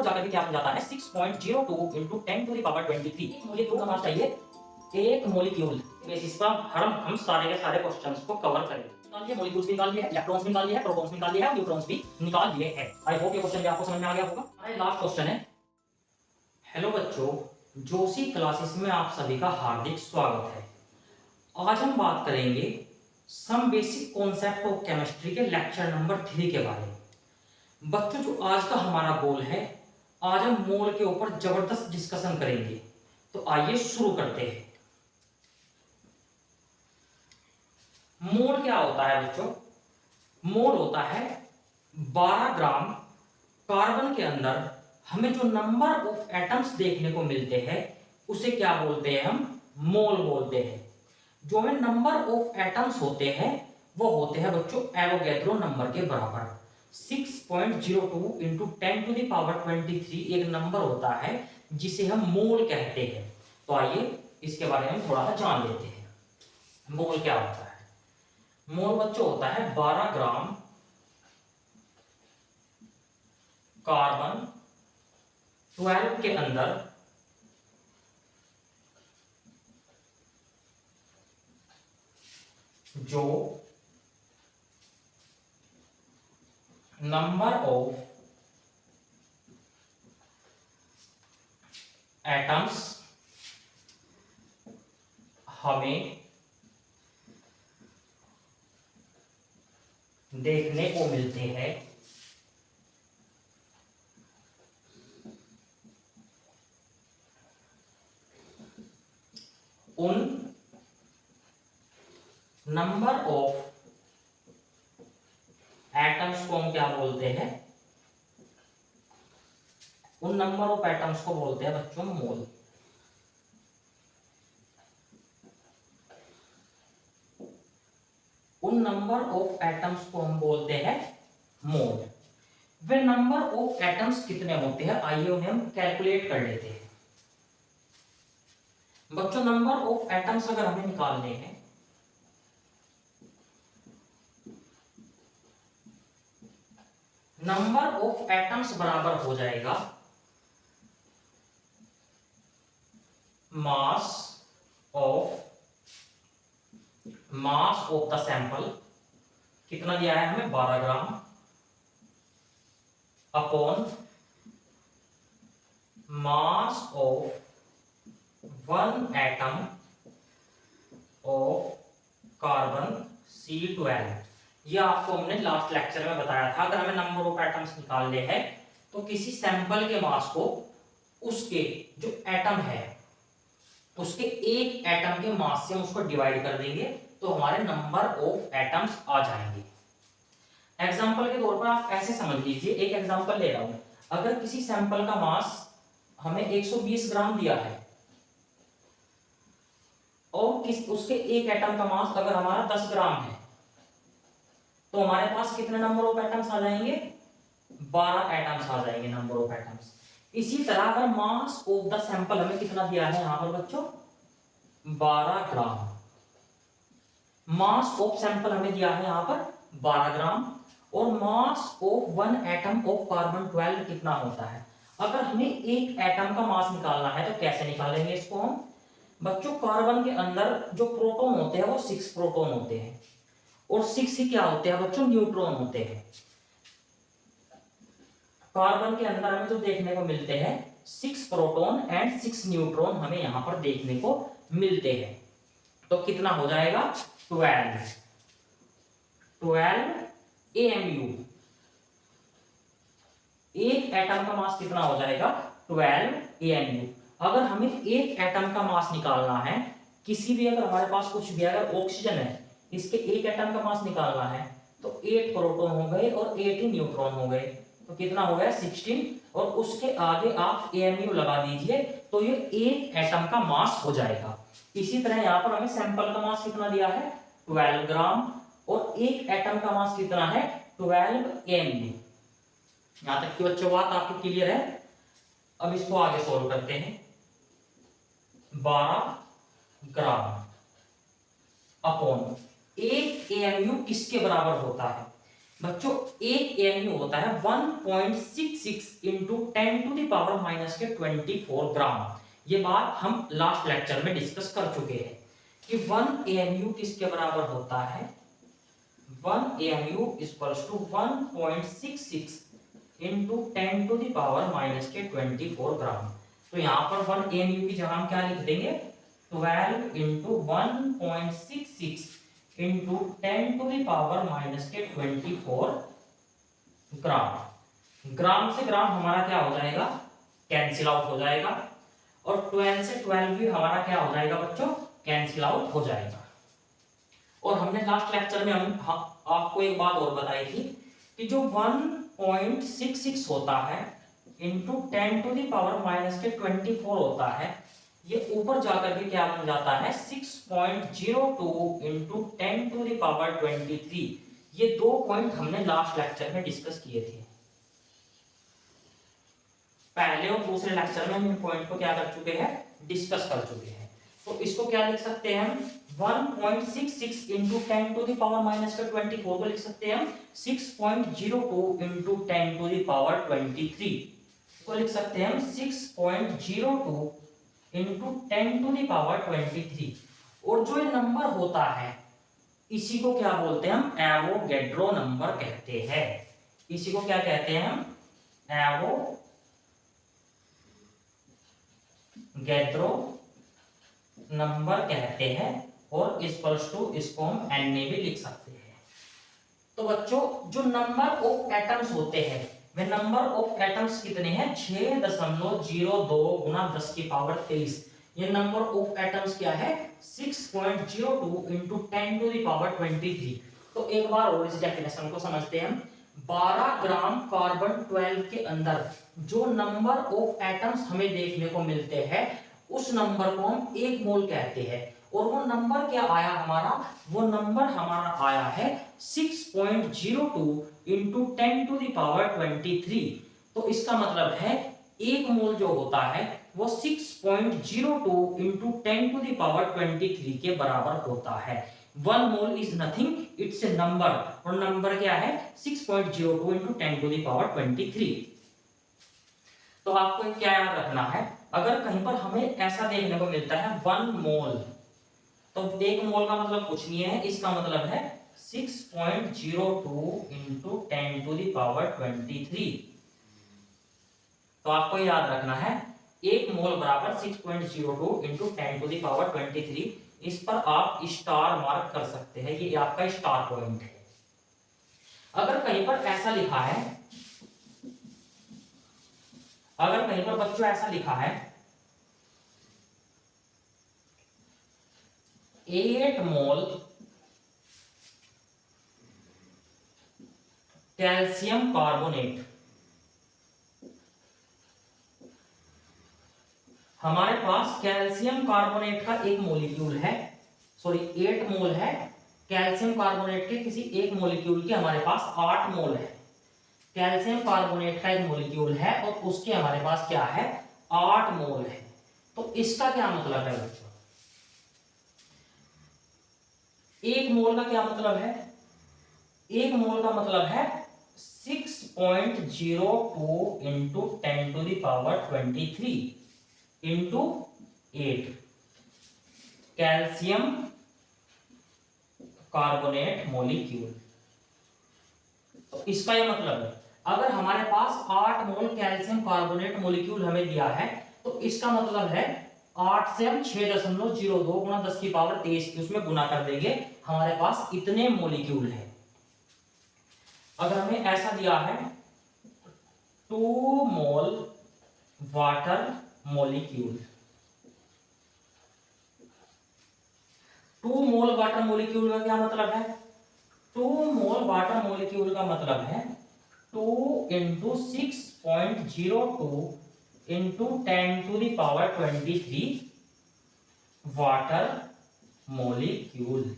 ऊपर जाकर के क्या बन जाता है 6.02 इंटू 10⁻23। मॉलिक्यूल का मास चाहिए एक मॉलिक्यूल बेसिस पर हम सारे के सारे क्वेश्चंस को कवर करेंगे। निकाल लिए, मॉलिक्यूल्स भी निकाल लिए हैं, इलेक्ट्रॉन्स भी निकाल लिए हैं, प्रोटॉन्स भी निकाल लिए हैं और न्यूट्रॉन्स भी निकाल लिए हैं। आई होप ये क्वेश्चन भी आपको समझ में आ गया होगा। हमारा लास्ट क्वेश्चन है। हेलो बच्चों, जोशी क्लासेस में आप सभी का हार्दिक स्वागत है। आज हम बात करेंगे some basic concept of chemistry के लेक्चर नंबर 3 के बारे में। बच्चों, जो आज का हमारा गोल है, आज हम मोल के ऊपर जबरदस्त डिस्कशन करेंगे। तो आइए शुरू करते हैं। मोल क्या होता है बच्चों? मोल होता है 12 ग्राम कार्बन के अंदर हमें जो नंबर ऑफ एटम्स देखने को मिलते हैं उसे क्या बोलते हैं? हम मोल बोलते हैं। जो हमें नंबर ऑफ एटम्स होते हैं वो होते हैं बच्चों एवोगैड्रो नंबर के बराबर। 6.02 इंटू 10⁻23 एक नंबर होता है जिसे हम मोल कहते हैं। तो आइए इसके बारे में थोड़ा सा जान लेते हैं। मोल क्या होता है? मोल बच्चों होता है 12 ग्राम कार्बन 12 के अंदर जो नंबर ऑफ एटम्स हमें देखने को मिलते हैं उन नंबर ऑफ एटम्स को हम क्या बोलते हैं? उन नंबर ऑफ एटम्स को बोलते हैं बच्चों मोल। उन नंबर ऑफ एटम्स को हम बोलते हैं मोल। वे नंबर ऑफ एटम्स कितने होते हैं, आइए उन्हें हम कैलकुलेट कर लेते हैं। बच्चों, नंबर ऑफ एटम्स अगर हमें निकालने हैं नंबर ऑफ एटम्स बराबर हो जाएगा मास ऑफ द सैंपल। कितना दिया है हमें? 12 ग्राम upon mass of one atom of carbon C12। ये आपको हमने लास्ट लेक्चर में बताया था। अगर हमें नंबर ऑफ एटम्स निकालने हैं तो किसी सैंपल के मास को उसके जो एटम है उसके एक एटम के मास से उसको डिवाइड कर देंगे तो हमारे नंबर ऑफ एटम्स आ जाएंगे। एग्जांपल के तौर पर आप ऐसे समझ लीजिए, एक एग्जांपल ले रहा हूं। अगर किसी सैंपल का मास हमें 120 ग्राम दिया है और उसके एक एटम का मास अगर हमारा 10 ग्राम है तो हमारे पास कितने नंबर ऑफ एटम्स आ जाएंगे? 12 एटम्स आ जाएंगे, नंबर ऑफ एटम्स। इसी तरह अगर मास ऑफ द सैंपल हमें कितना दिया है यहां पर बच्चों? 12 ग्राम। मास ऑफ सैंपल हमें दिया है यहां पर 12 ग्राम और mass of one atom of carbon 12 कितना होता है? अगर हमें एक एटम का मास निकालना है तो कैसे निकालेंगे इसको हम? बच्चों, कार्बन के अंदर जो प्रोटॉन होते हैं वो 6 प्रोटॉन होते हैं और 6 ही क्या होते हैं बच्चों? न्यूट्रॉन होते हैं। कार्बन के अंदर हमें जो देखने को मिलते हैं 6 प्रोटॉन एंड 6 न्यूट्रॉन हमें यहां पर देखने को मिलते हैं। तो कितना हो जाएगा? 12 AMU। एक एटम का मास कितना हो जाएगा? 12 AMU। अगर हमें एक एटम का मास निकालना है, किसी भी अगर हमारे पास कुछ भी अगर ऑक्सीजन है इसके एक एटम का मास निकालना है तो 8 प्रोटॉन हो गए और 8 न्यूट्रॉन हो गए, तो कितना हो गया? 16। और उसके आगे आप AMU लगा दीजिए तो ये एक एटम का मास हो जाएगा। इसी तरह यहां पर हमें सैंपल का मास कितना दिया है? 12 ग्राम और एक एटम का मास कितना है? 12 AMU। यहां तक की बच्चों बात आपकी क्लियर है? अब इसको आगे सॉल्व करते हैं। 12 ग्राम अपॉन एक AMU किसके बराबर होता है? बच्चों एक एएमयू होता है 1.66 into 10 to the power minus के 24 ग्राम। ये बात हम लास्ट लेक्चर में डिस्कस कर चुके हैं कि 1 एएमयू किसके बराबर होता है। 1 AMU equals to 1.66 into 10 to the power minus के 24 ग्राम। तो यहाँ पर 1 एएमयू की जगह हम क्या लिख देंगे, 12 into 1.66 into 10 to the power minus के 24 ग्राम। ग्राम से ग्राम हमारा क्या हो जाएगा, कैंसिल आउट हो जाएगा, और 12 से 12 भी हमारा क्या हो जाएगा बच्चों, कैंसिल आउट हो जाएगा। और हमने लास्ट लेक्चर में आपको एक बात और बताई थी कि जो 1.66 होता है into 10 to the power minus के 24 होता है, ये ऊपर जाकर के क्या बन जाता है 6.02 इंटू 10 टू द पावर 23। ये दो पॉइंट हमने लास्ट लेक्चर में डिस्कस किए थे। पहले और दूसरे लेक्चर में हम इन पॉइंट को क्या कर चुके हैं, डिस्कस कर चुके हैं। तो इसको क्या लिख सकते हैं हम, 1.66 into 10 to the power minus का 24 को लिख सकते हैं हम 6.02 इंटू 10 टू द पावर 23 को लिख सकते हैं हम 6.02 इंटू 10 टू द पावर 23। और जो ये नंबर होता है इसी को क्या बोलते हैं हम, एवोगैड्रो नंबर कहते हैं। इसी को क्या कहते हैं हम, एवोगैड्रो नंबर कहते हैं। और इक्वल्स टू इसको हम NA भी लिख सकते हैं। तो बच्चों जो नंबर ऑफ एटम्स होते हैं वे नंबर ऑफ एटम्स कितने हैं, 6.02 गुना 10 की पावर 23। ये नंबर ऑफ एटम्स क्या है, 6.02 इंटू 10 टू द पावर 23। तो एक बार और इस डेफिनेशन को समझते हैं हम। 12 ग्राम कार्बन 12 के अंदर जो नंबर ऑफ एटम्स हमें देखने को मिलते हैं उस नंबर को हम 1 मोल कहते हैं। और वो नंबर क्या आया हमारा, वो नंबर हमारा आया है 6.02 इंटू 10 टू द पावर 23। तो इसका मतलब है 1 मोल जो होता है वो 6.02 इंटू 10 टू द पावर 23 के बराबर होता है। 1 mole is nothing, it's a number, और नंबर क्या है 6.02 इंटू 10 टू द पावर 23। तो आपको क्या याद रखना है, अगर कहीं पर हमें ऐसा देखने को मिलता है 1 मोल, तो 1 मोल का मतलब कुछ नहीं है, इसका मतलब है 6.02 इंटू 10 टू द पावर 23। तो आपको याद रखना है 1 मोल बराबर 6.02 इंटू 10 टू द पावर 23। इस पर आप स्टार मार्क कर सकते हैं, ये आपका स्टार पॉइंट है। अगर कहीं पर ऐसा लिखा है, अगर कहीं पर बच्चों ऐसा लिखा है 8 मोल कैल्शियम कार्बोनेट, हमारे पास कैल्शियम कार्बोनेट का एक मॉलिक्यूल है, सॉरी 8 मोल है कैल्शियम कार्बोनेट के, किसी एक मॉलिक्यूल के हमारे पास 8 मोल है। कैल्शियम कार्बोनेट का एक मॉलिक्यूल है और उसके हमारे पास क्या है 8 मोल है। तो इसका क्या मतलब है बच्चों, 1 मोल का क्या मतलब है, 1 मोल का मतलब है 6.02 into 10 to the power 23 into 8 calcium carbonate molecule. तो इसका यह मतलब है अगर हमारे पास 8 मोल कैल्शियम कार्बोनेट मॉलिक्यूल हमें दिया है तो इसका मतलब है 8 से हम 6.02 गुना 10 की पावर 23 उसमें गुना कर देंगे, हमारे पास इतने मॉलिक्यूल है। अगर हमें ऐसा दिया है 2 मोल वाटर मॉलिक्यूल, 2 मोल वाटर मॉलिक्यूल का क्या मतलब है, 2 मोल वाटर मॉलिक्यूल का मतलब है 2 into 6.02 into 10 to the power 23 water molecule.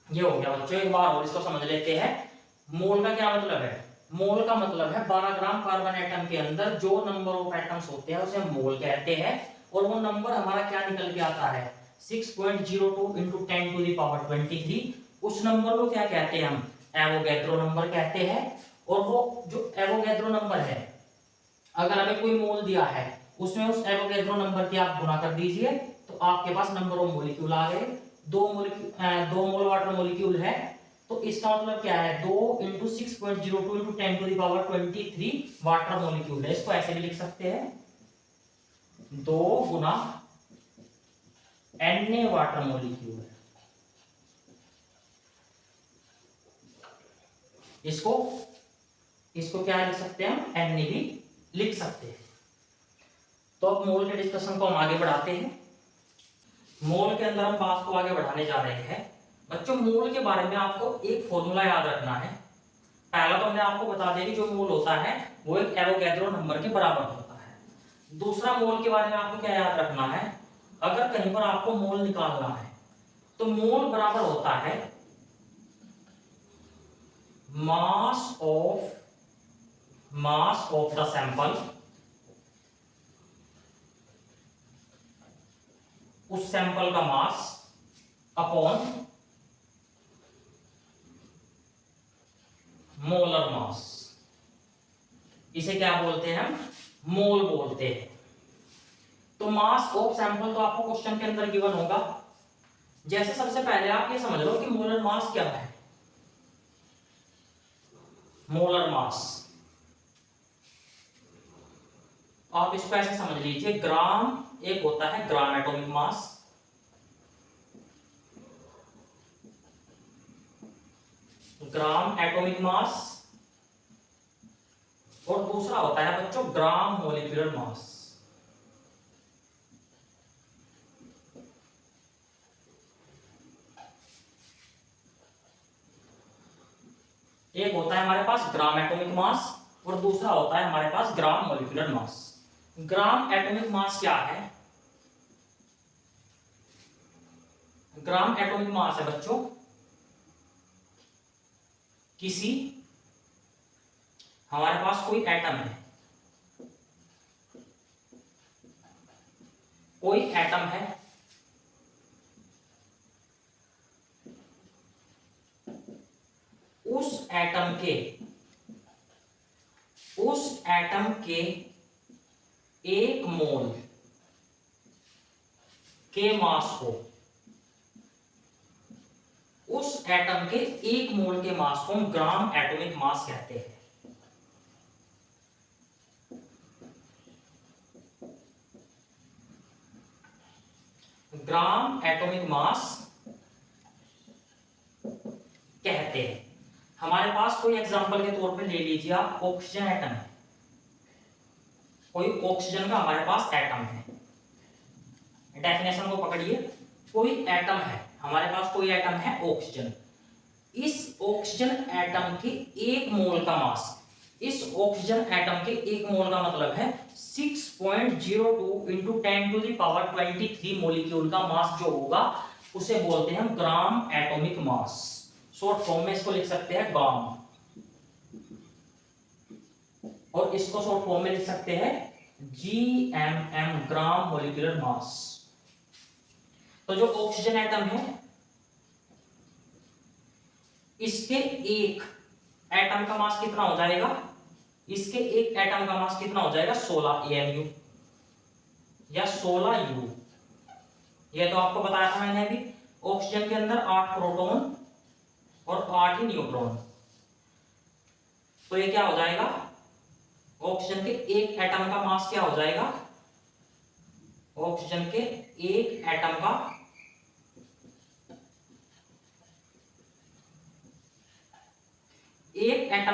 ये हो गया बच्चों, एक बार और इसको समझ लेते हैं। मोल का क्या मतलब है, मोल का मतलब है 12 ग्राम कार्बन एटम के अंदर जो नंबर ऑफ एटम्स होते हैं उसे मोल कहते हैं। और वो नंबर हमारा क्या निकल के आता है 6.02 इंटू 10 टू द पावर 23। उस नंबर को क्या कहते हैं हम, एवोगैड्रो नंबर कहते हैं। और वो जो एवोगैड्रो नंबर है, अगर हमें कोई मोल दिया है उसमें उस एवोगैड्रो नंबर की आप गुना कर दीजिए तो आपके पास नंबर ऑफ मॉलिक्यूल आ गए। दो मोल वाटर मॉलिक्यूल है तो इसका मतलब क्या है, 2 into 6.02 into 10 to the power 23 water molecule है। इसको ऐसे भी लिख सकते हैं, 2 गुना Na वाटर मॉलिक्यूल। इसको इसको क्या लिख सकते हैं हम, Na भी लिख सकते हैं। तो अब मोल के डिस्कशन को हम आगे बढ़ाते हैं। मोल के अंदर हम बात को आगे बढ़ाने जा रहे हैं। बच्चों मोल के बारे में आपको एक फॉर्मूला याद रखना है। पहला तो हमने आपको बता दिया कि जो मोल होता है वो एक एवोगैड्रो नंबर के बराबर होता है। दूसरा मोल के बारे में आपको क्या याद रखना है, अगर कहीं पर आपको मोल निकालना है तो मोल बराबर होता है मास ऑफ द सैंपल, उस सैंपल का मास अपॉन मोलर मास। इसे क्या बोलते हैं हम, मोल बोलते हैं। तो मास ऑफ सैंपल तो आपको क्वेश्चन के अंदर गिवन होगा। जैसे सबसे पहले आप ये समझ लो कि मोलर मास क्या है। मोलर मास आप इसको ऐसे समझ लीजिए, ग्राम एक होता है ग्राम एटॉमिक मास, ग्राम एटॉमिक मास, और दूसरा होता है बच्चों ग्राम मॉलिक्यूलर मास। एक होता है हमारे पास ग्राम एटॉमिक मास और दूसरा होता है हमारे पास ग्राम मॉलिक्यूलर मास। ग्राम एटॉमिक मास क्या है, ग्राम एटॉमिक मास है बच्चों किसी, हमारे पास कोई एटम है, कोई एटम है, उस एटम के एक मोल के मास को, उस एटम के एक मोल के मास को हम ग्राम एटॉमिक मास कहते हैं। ग्राम एटॉमिक मास कहते हैं। हमारे पास कोई एग्जांपल के तौर पे ले लीजिए आप, ऑक्सीजन एटम है, कोई ऑक्सीजन का हमारे पास एटम है। डेफिनेशन को पकड़िए, कोई एटम है हमारे पास, कोई एटम है ऑक्सीजन। इस ऑक्सीजन एटम के एक मोल का मास, इस ऑक्सीजन एटम के एक मोल का मतलब है 6.02 into 10 to the power 23 molecule का मास जो होगा उसे बोलते हैं हम gram atomic mass. Short form में इसको लिख सकते हैं ग्राम, और इसको शॉर्ट फॉर्म में लिख सकते हैं GMM, ग्राम मॉलिक्यूलर मास। तो जो ऑक्सीजन एटम है इसके एक एटम का मास कितना हो जाएगा, इसके एक एटम का मास कितना हो जाएगा 16 AMU या 16 U। ये तो आपको बताया था मैंने अभी, ऑक्सीजन के अंदर 8 प्रोटॉन और 8 ही न्यूट्रॉन। तो ये क्या हो जाएगा, ऑक्सीजन के एक एटम का मास क्या हो जाएगा, ऑक्सीजन के एक एटम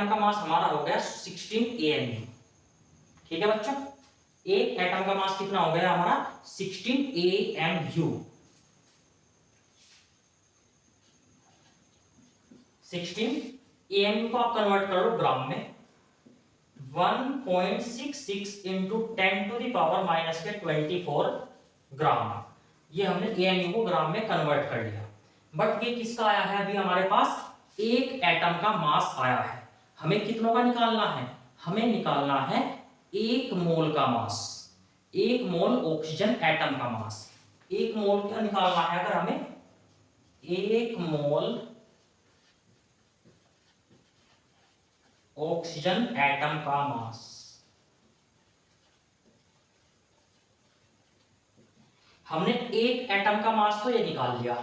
का मास हमारा हो गया 16 AMU। ठीक है बच्चों, एक एटम का मास कितना हो गया हमारा 16 AMU। 16 AMU को आप कन्वर्ट करो ग्राम में, 1.66 into 10 to the power minus के 24 ग्राम। ये हमने AMU को ग्राम में कन्वर्ट कर लिया। बट ये किसका आया है, अभी हमारे पास एक एटम का मास आया है। हमें कितनों का निकालना है, हमें निकालना है एक मोल का मास, एक मोल ऑक्सीजन एटम का मास। एक मोल क्या निकालना है, अगर हमें एक मोल ऑक्सीजन एटम का मास। हमने एक एटम का मास तो ये निकाल लिया,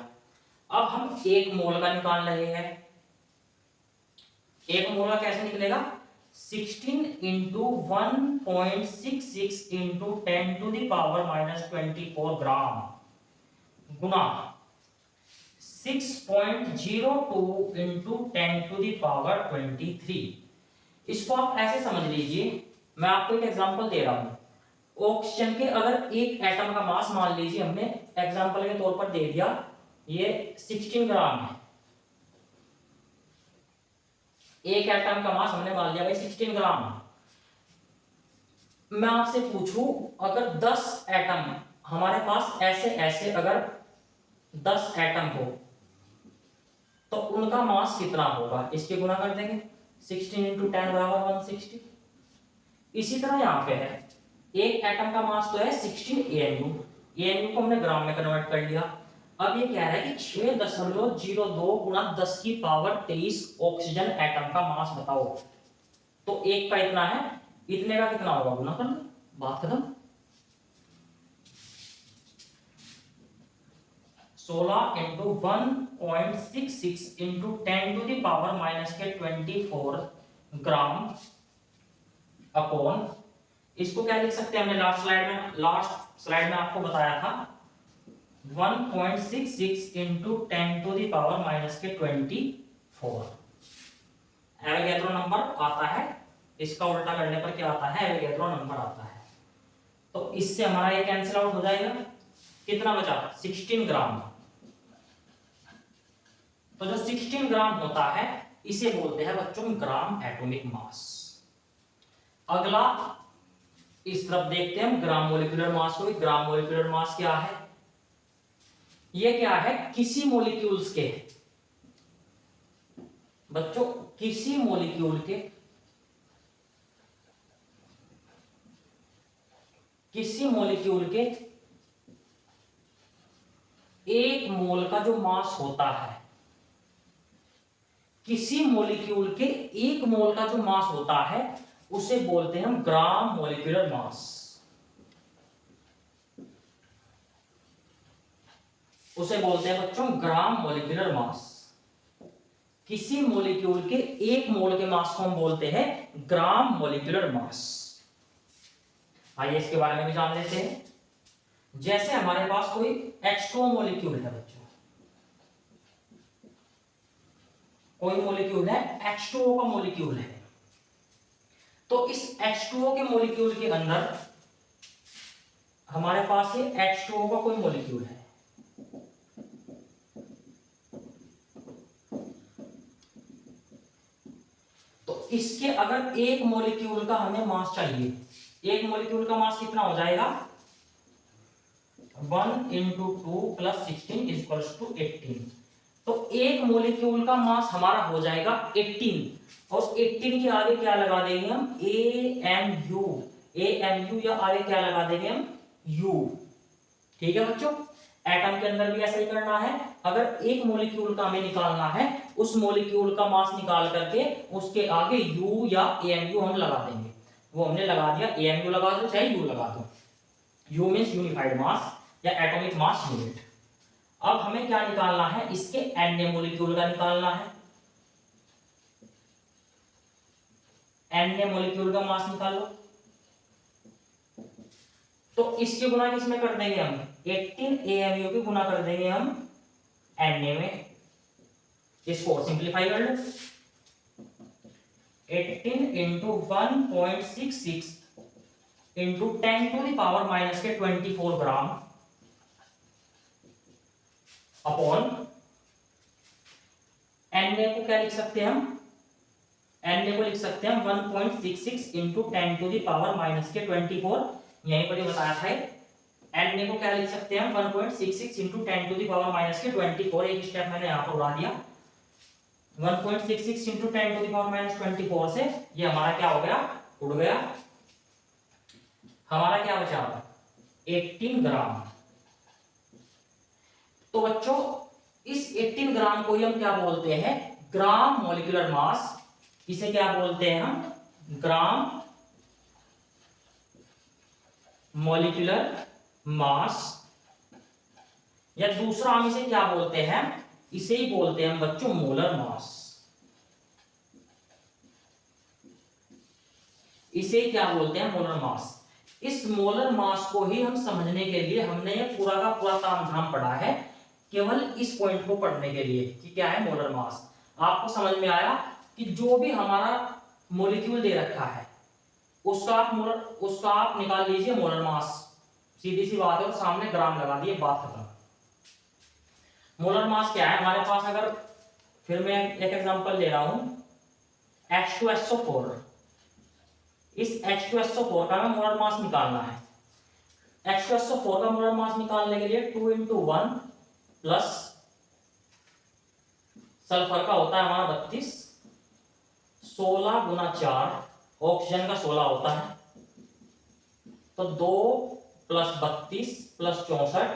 अब हम एक मोल का निकाल रहे हैं। एक मोल का कैसे निकलेगा? 16 into 1.66 into 10 to the power -24 gram गुना 6.02 इंटू 10 टू द पावर 23। इसको आप ऐसे समझ लीजिए, मैं आपको एक एग्जांपल दे रहा हूं। ऑक्सीजन के अगर एक एटम का मास मान लीजिए हमने एग्जांपल के तौर पर दे दिया, ये 16 ग्राम है। एक एटम का मास हमने मान लिया भाई 16 ग्राम। मैं आपसे पूछूं, अगर 10 एटम हमारे पास ऐसे ऐसे अगर 10 एटम हो तो उनका मास कितना होगा? इसके गुना कर देंगे, 16 इंटू 10 बराबर 160। इसी तरह यहाँ पे है, एक एटम का मास तो है 16 AMU। AMU को हमने ग्राम में कन्वर्ट कर लिया। अब ये कह रहा है कि 6.02 गुणा 10 की पावर 23 ऑक्सीजन एटम का मास बताओ। तो एक का इतना है, इतने का कितना होगा? गुना कर लो, बात खत्म। 16 into 1.66 into 10 to the power -24 gram upon, इसको क्या लिख सकते हैं? हमने लास्ट स्लाइड में आपको बताया था 1.66 into 10 to the power -24 Avogadro number आता है। इसका उल्टा करने पर क्या आता है? एवोगैड्रो नंबर आता है। तो इससे हमारा ये कैंसिल आउट हो जाएगा। कितना बचा? 16 ग्राम। तो जो 16 ग्राम होता है इसे बोलते हैं बच्चों ग्राम एटॉमिक मास। अगला इस तरफ देखते हैं हम ग्राम मोलिकुलर मास को। ग्राम मोलिकुलर मास क्या है? ये क्या है? किसी मॉलिक्यूल्स के, बच्चों किसी मॉलिक्यूल के, किसी मॉलिक्यूल के एक मोल का जो मास होता है, किसी मॉलिक्यूल के एक मोल का जो मास होता है उसे बोलते हैं हम ग्राम मोलिकुलर मास। उसे बोलते हैं बच्चों ग्राम मोलिकुलर मास। किसी मॉलिक्यूल के एक मोल के मास को हम बोलते हैं ग्राम मोलिकुलर मास। आइए इसके बारे में भी जान लेते हैं। जैसे हमारे पास कोई H2O मॉलिक्यूल है बच्चों, कोई मॉलिक्यूल है H2O का मॉलिक्यूल है, तो इस H2O के मॉलिक्यूल के अंदर हमारे पास ये H2O का कोई मॉलिक्यूल है। तो इसके अगर एक मॉलिक्यूल का हमें मास चाहिए, एक मॉलिक्यूल का मास कितना हो जाएगा? 1 इंटू 2 प्लस 16 इक्वल्स टू 18। तो एक मॉलिक्यूल का मास हमारा हो जाएगा 18, और 18 के आगे क्या लगा देंगे हम? AMU। AMU या आगे क्या लगा देंगे हम? U। ठीक है बच्चों, एटम के अंदर भी ऐसा ही करना है। अगर एक मॉलिक्यूल का हमें निकालना है, उस मॉलिक्यूल का मास निकाल करके उसके आगे U या AMU हम लगा देंगे। वो हमने लगा दिया, AMU लगा दो चाहे U लगा दो। U मींस यूनिफाइड मास या एटॉमिक मास यूनिट। अब हमें क्या निकालना है? इसके Na मॉलिक्यूल का निकालना है। Na मॉलिक्यूल का मास निकालो, तो इसके गुना किसमें कर देंगे हम? 18 AMU के गुना कर देंगे हम Na में। इसको सिंप्लीफाई कर लो, 18 into 1.66 into 10 to the power -24 gram upon Na को क्या लिख सकते हैं हम? Na को लिख सकते हैं 1.66 इंटू 10 टू द पावर -24। यहीं पर ये बताया था। Na को क्या लिख सकते हैं हम? 1.66 इंटू 10 टू द पावर -24। एक स्टेप मैंने यहाँ पर उड़ा दिया। 1.66 इंटू 10 टू द पावर -24 से ये हमारा क्या हो गया? उड़ गया। हमारा क्या बचा? 18 ग्राम। तो बच्चों इस 18 ग्राम को ही हम क्या बोलते हैं? Gram molecular mass. इसे क्या बोलते हैं हम? ग्राम मॉलिक्यूलर मास, या दूसरा हम इसे क्या बोलते हैं? इसे ही बोलते हैं हम बच्चों मोलर मास। इसे क्या बोलते हैं? Molar mass. इस मोलर मास को ही हम समझने के लिए हमने ये पूरा का पूरा तामझाम पढ़ा है, केवल इस पॉइंट को पढ़ने के लिए कि क्या है मोलर मास। आपको समझ में आया कि जो भी हमारा मॉलिक्यूल दे रखा है उसका आप निकाल लीजिए मोलर मास, सीधी सी बात है, और सामने ग्राम लगा दिए, बात खत्म। मोलर मास क्या है हमारे पास? अगर फिर मैं एक एग्जांपल ले रहा हूं, H2SO4। इस H2SO4 का हमें मोलर मास निकालना है। H2SO4 का मोलर मास निकालने के लिए 2 × 1 प्लस सल्फर का होता है हमारा 32, 16 × 4, ऑक्सीजन का 16 होता है, तो 2 + 32 + 64,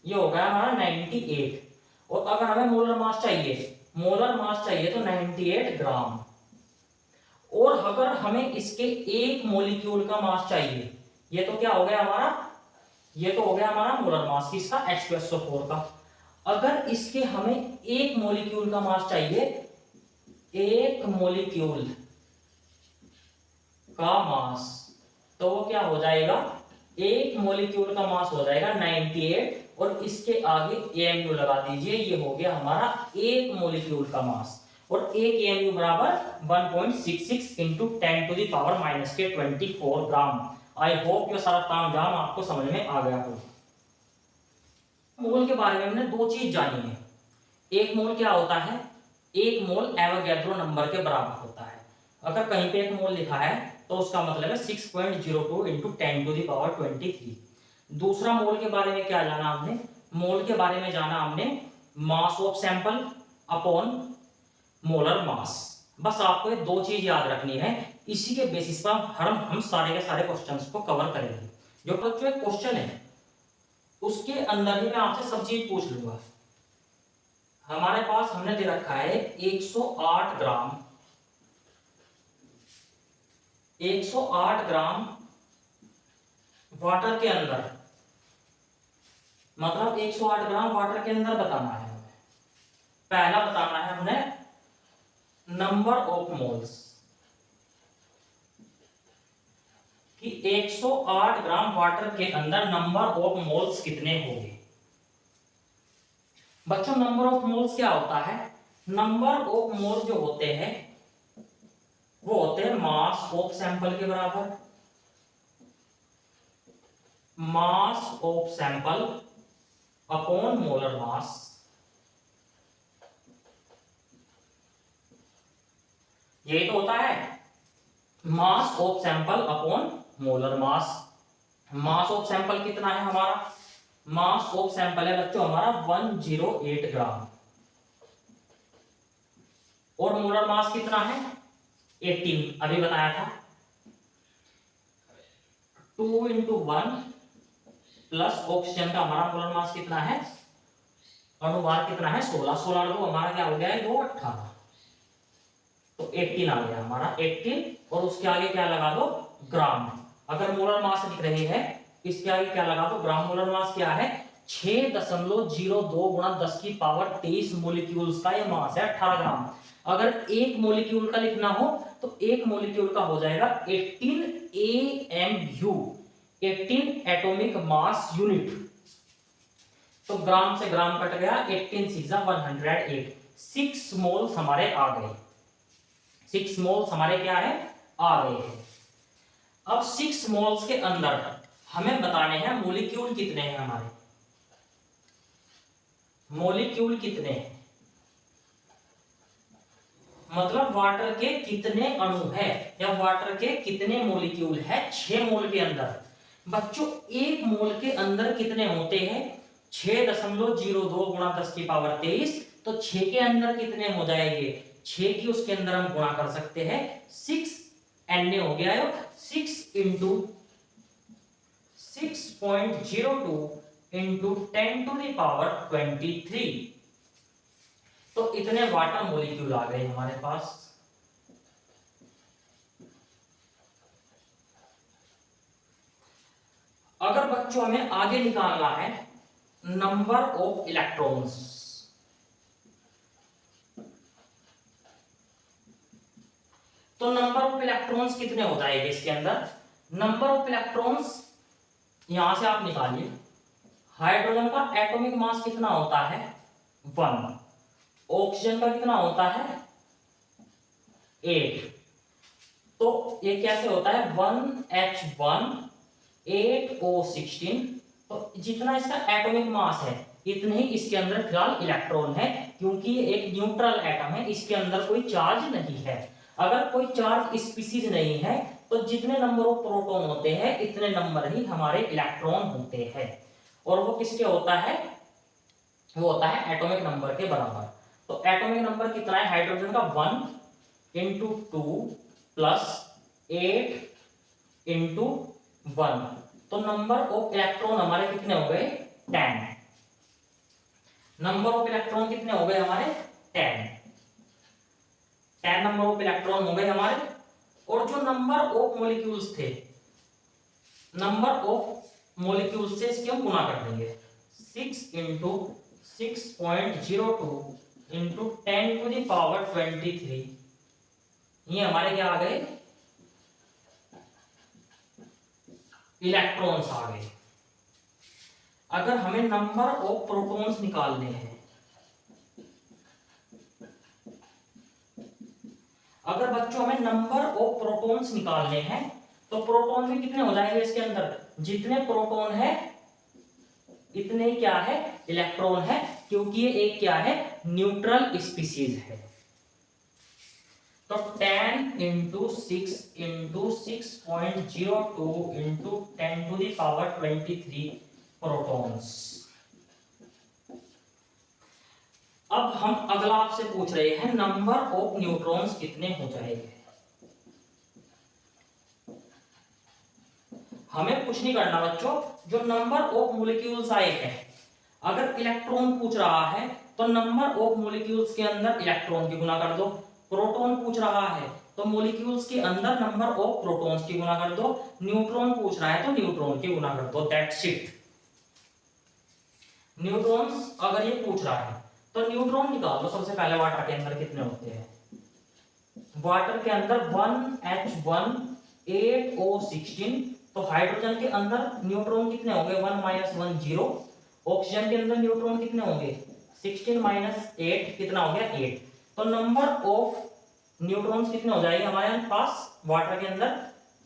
ये हो गया हमारा 98। और अगर हमें मोलर मास चाहिए तो 98 ग्राम। और अगर हमें इसके एक मॉलिक्यूल का मास चाहिए, ये तो क्या हो गया हमारा? ये तो हो गया हमारा मोलर मास किसका? H2SO4 का। अगर इसके हमें एक मॉलिक्यूल का मास चाहिए, एक मॉलिक्यूल का मास, तो वो क्या हो जाएगा? एक मॉलिक्यूल का मास हो जाएगा 98, और इसके आगे AMU लगा दीजिए, ये हो गया हमारा एक मॉलिक्यूल का मास। और एक AMU बराबर 1.66 × 10⁻⁻24 ग्राम। आई होप ये सारा तामझाम आपको समझ में आ गया हो। मोल के बारे में हमने दो चीज जानी है। एक मोल क्या होता है? एक मोल एवोगैड्रो नंबर के बराबर होता है। अगर कहीं पे एक मोल लिखा है तो उसका मतलब है 6.02 × 10⁻23। दूसरा मोल के बारे में क्या जाना हमने? मोल के बारे में जाना हमने mass of sample upon molar mass. बस आपको ये दो चीज याद रखनी है, इसी के बेसिस पर हम सारे के सारे क्वेश्चंस को कवर करेंगे। जो बच्चों एक क्वेश्चन है उसके अंदर ही मैं आपसे सब चीज पूछ लूंगा। हमारे पास हमने दे रखा है 108 ग्राम 108 ग्राम वाटर के अंदर, मतलब 108 ग्राम वाटर के अंदर बताना है हमें। पहला बताना है हमें नंबर ऑफ मोल्स, कि 108 ग्राम वाटर के अंदर नंबर ऑफ मोल्स कितने होंगे। बच्चों नंबर ऑफ मोल्स क्या होता है? नंबर ऑफ मोल जो होते हैं वो होते हैं मास ऑफ सैंपल के बराबर। Mass of sample upon molar mass. यही तो होता है mass of sample upon molar mass. Mass of sample कितना है हमारा? मास ऑफ सैंपल है बच्चों हमारा 108 ग्राम, और मोलर मास कितना है? 18, अभी बताया था। 2 × 1 प्लस ऑक्सीजन का हमारा मोलर मास कितना है? अणुभार कितना है? 16। 16 तो हमारा क्या हो गया है? 2 18, तो 18 आ गया हमारा 18। और उसके आगे क्या लगा दो? ग्राम। अगर मोलर मास लिख रहे हैं इसके आगे क्या लगा दो? ग्राम। मोलर मास क्या है? 6.02 × 10⁻23 मॉलिक्यूल्स का ये मास है 18 ग्राम। अगर एक मॉलिक्यूल का लिखना हो तो एक मॉलिक्यूल का हो जाएगा 18 AMU, 18 एटॉमिक मास यूनिट। तो ग्राम से ग्राम कट गया, 18 × 6 = 108। 6 मोल्स हमारे आ गए। 6 मोल्स हमारे क्या है? आ गए हैं। अब 6 मोल्स के अंदर हमें बताने हैं मॉलिक्यूल कितने हैं हमारे। मॉलिक्यूल कितने हैं मतलब वाटर के कितने अणु है या वाटर के कितने मॉलिक्यूल है 6 मोल के अंदर। बच्चों एक मोल के अंदर कितने होते हैं? 6.02 × 10⁻23। तो 6 के अंदर कितने हो जाएंगे? 6 की उसके अंदर हम गुणा कर सकते हैं 6 Na हो गया है 6 × 6.02 × 10⁻23। तो इतने वाटर मॉलिक्यूल आ गए हमारे पास। अगर बच्चों हमें आगे निकालना है नंबर ऑफ इलेक्ट्रॉन्स, तो नंबर ऑफ इलेक्ट्रॉन्स कितने हो जाएंगे इसके अंदर? नंबर ऑफ इलेक्ट्रॉन्स यहां से आप निकालिए। हाइड्रोजन का एटॉमिक मास कितना होता है? 1। ऑक्सीजन का कितना होता है? 8। तो ये कैसे होता है? 1H1 8O16। तो जितना इसका एटॉमिक मास है इतने ही इसके अंदर फिलहाल इलेक्ट्रॉन है, क्योंकि ये एक न्यूट्रल एटम है, इसके अंदर कोई चार्ज नहीं है। अगर कोई चार्ज स्पीसीज नहीं है तो जितने नंबर ऑफ प्रोटॉन होते हैं इतने नंबर ही हमारे इलेक्ट्रॉन होते हैं, और वो किसके होता है? वो होता है एटॉमिक नंबर के बराबर। तो एटॉमिक नंबर कितना है हाइड्रोजन का? 1 इंटू 2 प्लस 8 इंटू 1। तो नंबर ऑफ इलेक्ट्रॉन हमारे कितने हो गए? 10। नंबर ऑफ इलेक्ट्रॉन कितने हो गए हमारे? 10। 10 नंबर ऑफ इलेक्ट्रॉन हो गए हमारे। और जो नंबर ऑफ मॉलिक्यूल्स थे, नंबर ऑफ मॉलिक्यूल्स से इसके हम गुना कर देंगे। 6 into 6.02 into 10 to the power 23, ये हमारे क्या आ गए? इलेक्ट्रॉन्स आ गए। अगर हमें नंबर ऑफ प्रोटॉन्स निकालने हैं, अगर बच्चों हमें नंबर ऑफ प्रोटॉन्स निकालने हैं तो प्रोटॉन भी कितने हो जाएंगे इसके अंदर? जितने प्रोटॉन है इतने ही क्या है? इलेक्ट्रॉन है, क्योंकि ये एक क्या है? न्यूट्रल स्पीसीज है। तो 10 into 6 into 6.02 into 10 to the power 23 protons. अब हम अगला आपसे पूछ रहे हैं नंबर ऑफ न्यूट्रॉन्स कितने हो जाएंगे। हमें कुछ नहीं करना बच्चों, जो नंबर ऑफ मॉलिक्यूल्स आए हैं, अगर इलेक्ट्रॉन पूछ रहा है तो नंबर ऑफ मॉलिक्यूल्स के अंदर इलेक्ट्रॉन की गुना कर दो। प्रोटॉन पूछ रहा है तो मॉलिक्यूल्स के अंदर नंबर ऑफ प्रोटॉन्स की गुना कर दो। न्यूट्रॉन पूछ रहा है तो न्यूट्रॉन की गुना कर दो। That's it. न्यूट्रॉन्स अगर ये पूछ रहा है तो न्यूट्रॉन निकाल लो। सबसे पहले वाटर के अंदर कितने होते हैं? वाटर के अंदर 1H1 8O16। तो हाइड्रोजन के अंदर न्यूट्रॉन कितने होंगे? 1 - 1 0। ऑक्सीजन के अंदर न्यूट्रॉन कितने होंगे? 16 - 8 कितना हो गया? 8। तो नंबर ऑफ न्यूट्रॉन्स कितने हो जाएंगे हमारे पास वाटर के अंदर?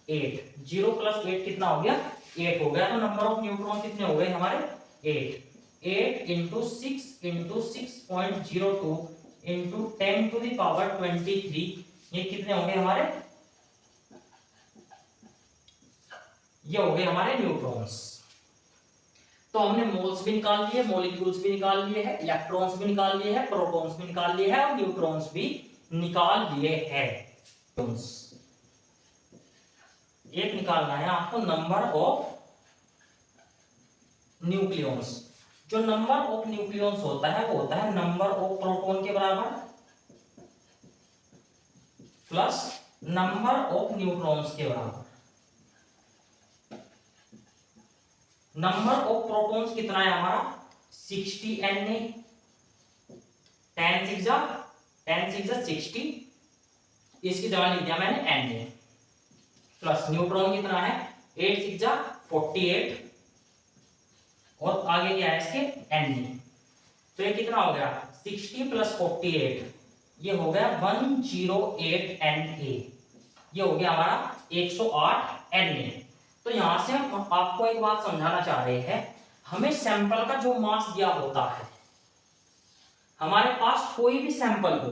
8। 0 + 8 कितना हो गया? 8 हो गया। तो नंबर ऑफ न्यूट्रॉन कितने हो गए हमारे? 8। 8 into 6 into 6.02 into 10 to the power 23, ये कितने होंगे हमारे? ये हो गए हमारे न्यूट्रॉन्स। तो हमने मोल्स भी निकाल लिए, मॉलिक्यूल्स भी निकाल लिए हैं, इलेक्ट्रॉन्स भी निकाल लिए हैं, प्रोटॉन्स भी निकाल लिए हैं और न्यूट्रॉन्स भी निकाल लिए हैं। एक निकालना है आपको नंबर ऑफ न्यूक्लियॉन्स। जो नंबर ऑफ न्यूक्लियॉन्स होता है वो होता है नंबर ऑफ प्रोटॉन के बराबर प्लस नंबर ऑफ न्यूट्रॉन्स के बराबर। नंबर ऑफ प्रोटॉन्स कितना है हमारा? 60 Na। 10 6 60, इसकी जगह लिख दिया मैंने Na। प्लस न्यूट्रॉन कितना है? 8 6 48, और आगे क्या है इसके? Na। तो ये कितना हो गया? 60 + 48, ये हो गया 108 Na। ये हो गया हमारा 108 Na। तो यहां से हम आपको एक बात समझाना चाह रहे हैं, हमें सैंपल का जो मास दिया होता है, हमारे पास कोई भी सैंपल हो,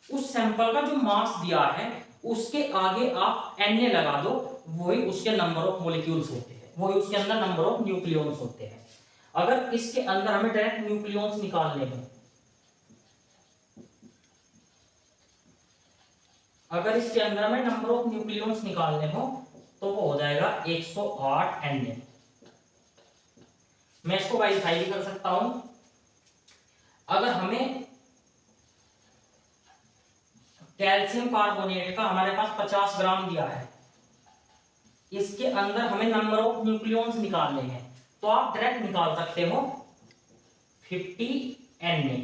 उस सैंपल का जो मास दिया है उसके आगे आप Na लगा दो, वही उसके नंबर ऑफ मॉलिक्यूल्स होते हैं, वही उसके अंदर नंबर ऑफ न्यूक्लियॉन्स होते हैं। अगर इसके अंदर हमें डायरेक्ट न्यूक्लियॉन्स निकालने हो, अगर इसके अंदर हमें नंबर ऑफ न्यूक्लियॉन्स निकालने हो तो वो हो जाएगा 108 Na। मैं इसको वेरीफाई भी कर सकता हूं। अगर हमें कैल्शियम कार्बोनेट का हमारे पास 50 ग्राम दिया है, इसके अंदर हमें नंबर ऑफ न्यूक्लियॉन्स निकालने हैं, तो आप डायरेक्ट निकाल सकते हो 50 Na।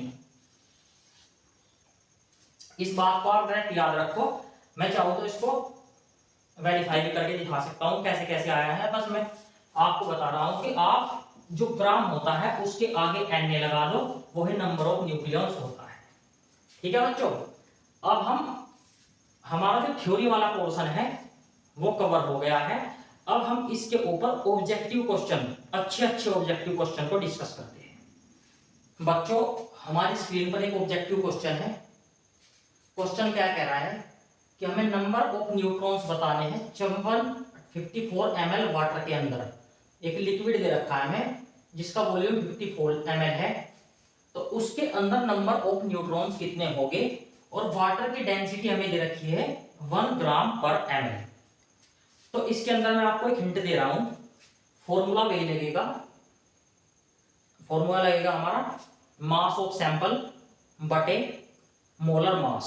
इस बात को आप डायरेक्ट याद रखो, मैं चाहूँ तो इसको वेरीफाई भी करके दिखा सकता हूँ कैसे कैसे आया है, बस मैं आपको बता रहा हूँ कि आप जो ग्राम होता है उसके आगे Na लगा दो, वही नंबर ऑफ न्यूक्लियॉन्स होता है। ठीक है बच्चों, अब हमारा जो थ्योरी वाला पोर्शन है वो कवर हो गया है। अब हम इसके ऊपर ऑब्जेक्टिव क्वेश्चन, अच्छे अच्छे ऑब्जेक्टिव क्वेश्चन को डिस्कस करते हैं। बच्चों हमारी स्क्रीन पर एक ऑब्जेक्टिव क्वेश्चन है। क्वेश्चन क्या कह रहा है कि हमें नंबर ऑफ न्यूट्रॉन्स बताने हैं 54 ml वाटर के अंदर। एक लिक्विड दे रखा है हमें जिसका वॉल्यूम 54 ml है, तो उसके अंदर नंबर ऑफ न्यूट्रॉन्स कितने होंगे, और वाटर की डेंसिटी हमें दे रखी है 1 ग्राम पर ml। तो इसके अंदर मैं आपको एक हिंट दे रहा हूं, फॉर्मूला वही लगेगा, फॉर्मूला लगेगा हमारा मास ऑफ सैंपल बटे मोलर मास,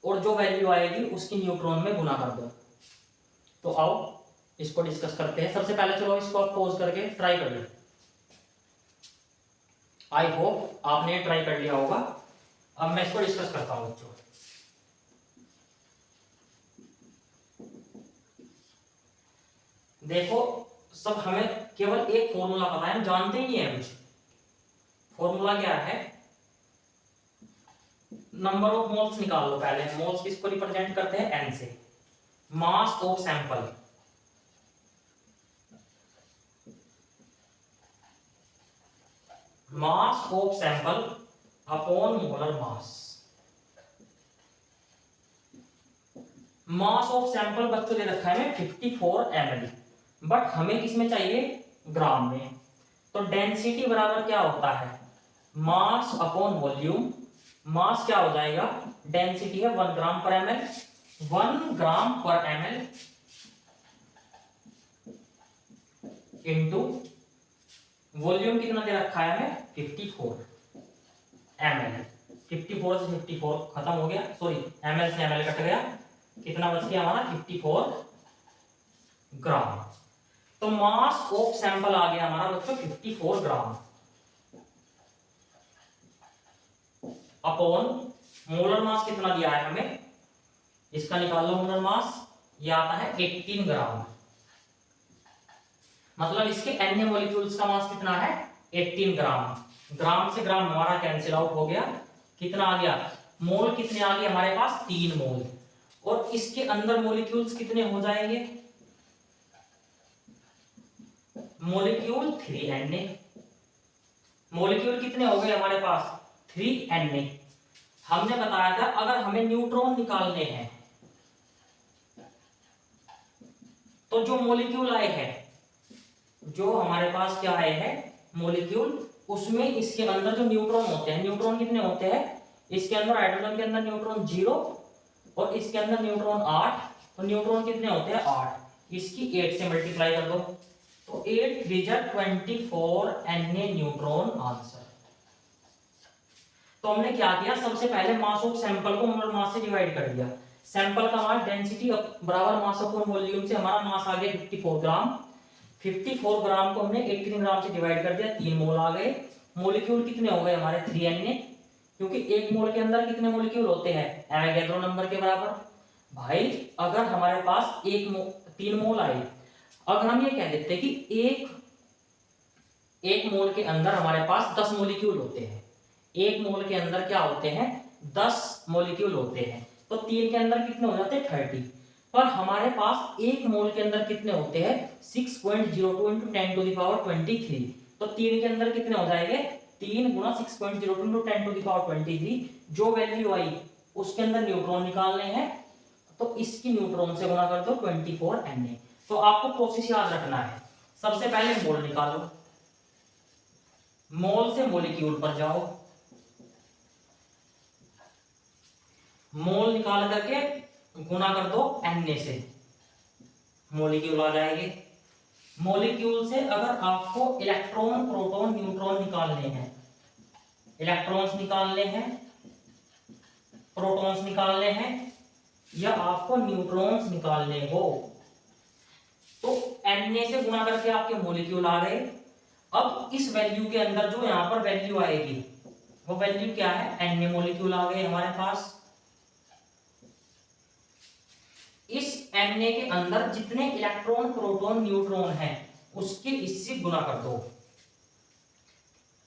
और जो वैल्यू आएगी उसकी न्यूट्रॉन में गुना कर दो। तो आओ इसको डिस्कस करते हैं। सबसे पहले चलो इसको आप पॉज करके ट्राई कर लो। आई होप आपने ट्राई कर लिया होगा। अब मैं इसको डिस्कस करता हूं बच्चों। देखो सब हमें केवल एक फॉर्मूला पता है, हम जानते ही नहीं है कुछ। फॉर्मूला क्या है, नंबर ऑफ मोल्स निकाल लो पहले। मोल्स किसको रिप्रेजेंट करते हैं, n से। Mass of sample, mass of sample upon molar mass. Mass of sample बच्चों दे रखा है 54 ml, बट हमें किसमें चाहिए, ग्राम में। तो डेंसिटी बराबर क्या होता है, मास अपॉन वॉल्यूम। मास क्या हो जाएगा, डेंसिटी है 1 ग्राम पर ml, 1 ग्राम पर ml इंटू वॉल्यूम कितना दे रखा है हमें 54 ml। 54 से 54 खत्म हो गया, सॉरी ml से ml कट गया, कितना बच गया हमारा 54 ग्राम। तो मास ऑफ सैंपल आ गया हमारा बच्चों 54 ग्राम अपॉन मोलर मास कितना दिया है हमें, इसका निकाल लो मोलर मास, ये आता है 18 ग्राम। मतलब इसके अन्य मॉलिक्यूल्स का मास कितना है 18 ग्राम। ग्राम से ग्राम हमारा कैंसिल आउट हो गया, कितना आ गया, मोल कितने आ गए हमारे पास 3 मोल, और इसके अंदर मॉलिक्यूल्स कितने हो जाएंगे, मॉलिक्यूल 3Na। मॉलिक्यूल कितने हो गए हमारे पास 3Na। हमने बताया था अगर हमें न्यूट्रॉन निकालने हैं तो जो मॉलिक्यूल आए हैं, जो हमारे पास क्या आए हैं मॉलिक्यूल, उसमें इसके अंदर जो न्यूट्रॉन होते हैं, न्यूट्रॉन कितने होते हैं, इसके अंदर हाइड्रोजन के अंदर न्यूट्रॉन 0 और इसके अंदर न्यूट्रॉन 8, तो न्यूट्रॉन कितने होते हैं 8, इसकी 8 से मल्टीप्लाई कर दो, तो 8 3 24 Na न्यूट्रॉन आंसर। तो हमने क्या किया, सबसे पहले मास ऑफ सैंपल को मोलर मास से डिवाइड कर दिया। सैंपल का मास डेंसिटी बराबर मास अपॉन वॉल्यूम से हमारा मास आ गया 54 ग्राम। 54 ग्राम को हमने 18 ग्राम से डिवाइड कर दिया, 3 मोल आ गए। मॉलिक्यूल कितने हो गए हमारे 3Na, क्योंकि एक मोल के अंदर कितने मॉलिक्यूल होते हैं, एवोगैड्रो नंबर के बराबर। भाई अगर हमारे पास 3 मोल आए, अगर हम ये कह देते कि एक मोल के अंदर हमारे पास 10 मॉलिक्यूल होते हैं, एक मोल के अंदर क्या होते हैं 10 मॉलिक्यूल होते हैं, तो 3 के अंदर कितने हो जाते हैं 30, पर हमारे पास एक मोल के अंदर कितने होते हैं 6.02 × 10⁻23, तो 3 के अंदर कितने हो जाएंगे 3 × 6.02 × 10⁻23। जो वैल्यू आई उसके अंदर न्यूट्रॉन निकालने हैं, तो इसकी न्यूट्रॉन से गुणा कर दो 24 Na। तो आपको प्रोसेस याद रखना है, सबसे पहले मोल निकालो, मोल से मॉलिक्यूल पर जाओ, मोल निकाल करके गुणा कर दो Na से, मॉलिक्यूल आ जाएंगे। मॉलिक्यूल से अगर आपको इलेक्ट्रॉन प्रोटॉन न्यूट्रॉन निकालने हैं, इलेक्ट्रॉन्स निकालने हैं, प्रोटॉन्स निकालने हैं, या आपको न्यूट्रॉन्स निकालने हो तो Na से गुणा करके आपके मॉलिक्यूल आ गए। अब इस वैल्यू के अंदर जो यहां पर वैल्यू आएगी वो वैल्यू क्या है, Na मॉलिक्यूल आ गए हमारे पास। इस Na के अंदर जितने इलेक्ट्रॉन प्रोटॉन न्यूट्रॉन हैं उसके इससे गुणा कर दो।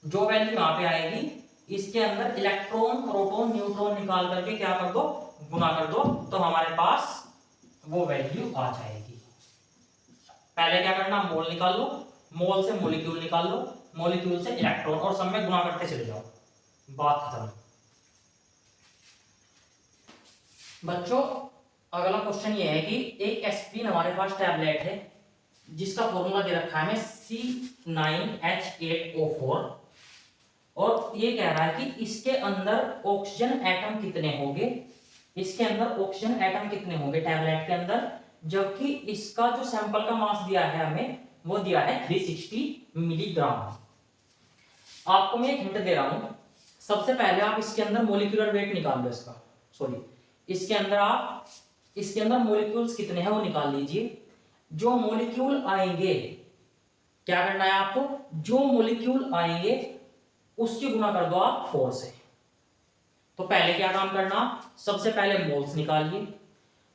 जो वैल्यू यहां पे आएगी इसके अंदर इलेक्ट्रॉन प्रोटॉन न्यूट्रॉन निकाल करके क्या कर दो, गुणा कर दो, तो हमारे पास वो वैल्यू आ जाएगी। पहले क्या करना, मोल निकाल लो, मोल से मॉलिक्यूल निकाल लो, मॉलिक्यूल से इलेक्ट्रॉन, और सब में गुणा करते चले जाओ, बात खत्म। बच्चों अगला क्वेश्चन ये है कि एक एस्पिरिन हमारे पास टैबलेट है जिसका फॉर्मूला दे रखा है C9H8O4 और ये कह रहा है कि इसके अंदर ऑक्सीजन एटम कितने होंगे, इसके अंदर ऑक्सीजन एटम कितने होंगे टैबलेट के अंदर, जबकि इसका जो सैंपल का मास दिया है हमें वो दिया है 360 मिलीग्राम। आपको मैं एक हिंट दे रहा हूं, सबसे पहले आप इसके अंदर मोलिकुलर वेट निकाल लो इसका, सॉरी इसके अंदर मॉलिक्यूल्स कितने हैं वो निकाल लीजिए। जो मॉलिक्यूल आएंगे, क्या करना है आपको, जो मॉलिक्यूल आएंगे उसकी गुणा कर दो आप 4 से। तो पहले क्या काम करना, सबसे पहले मोल्स निकालिए,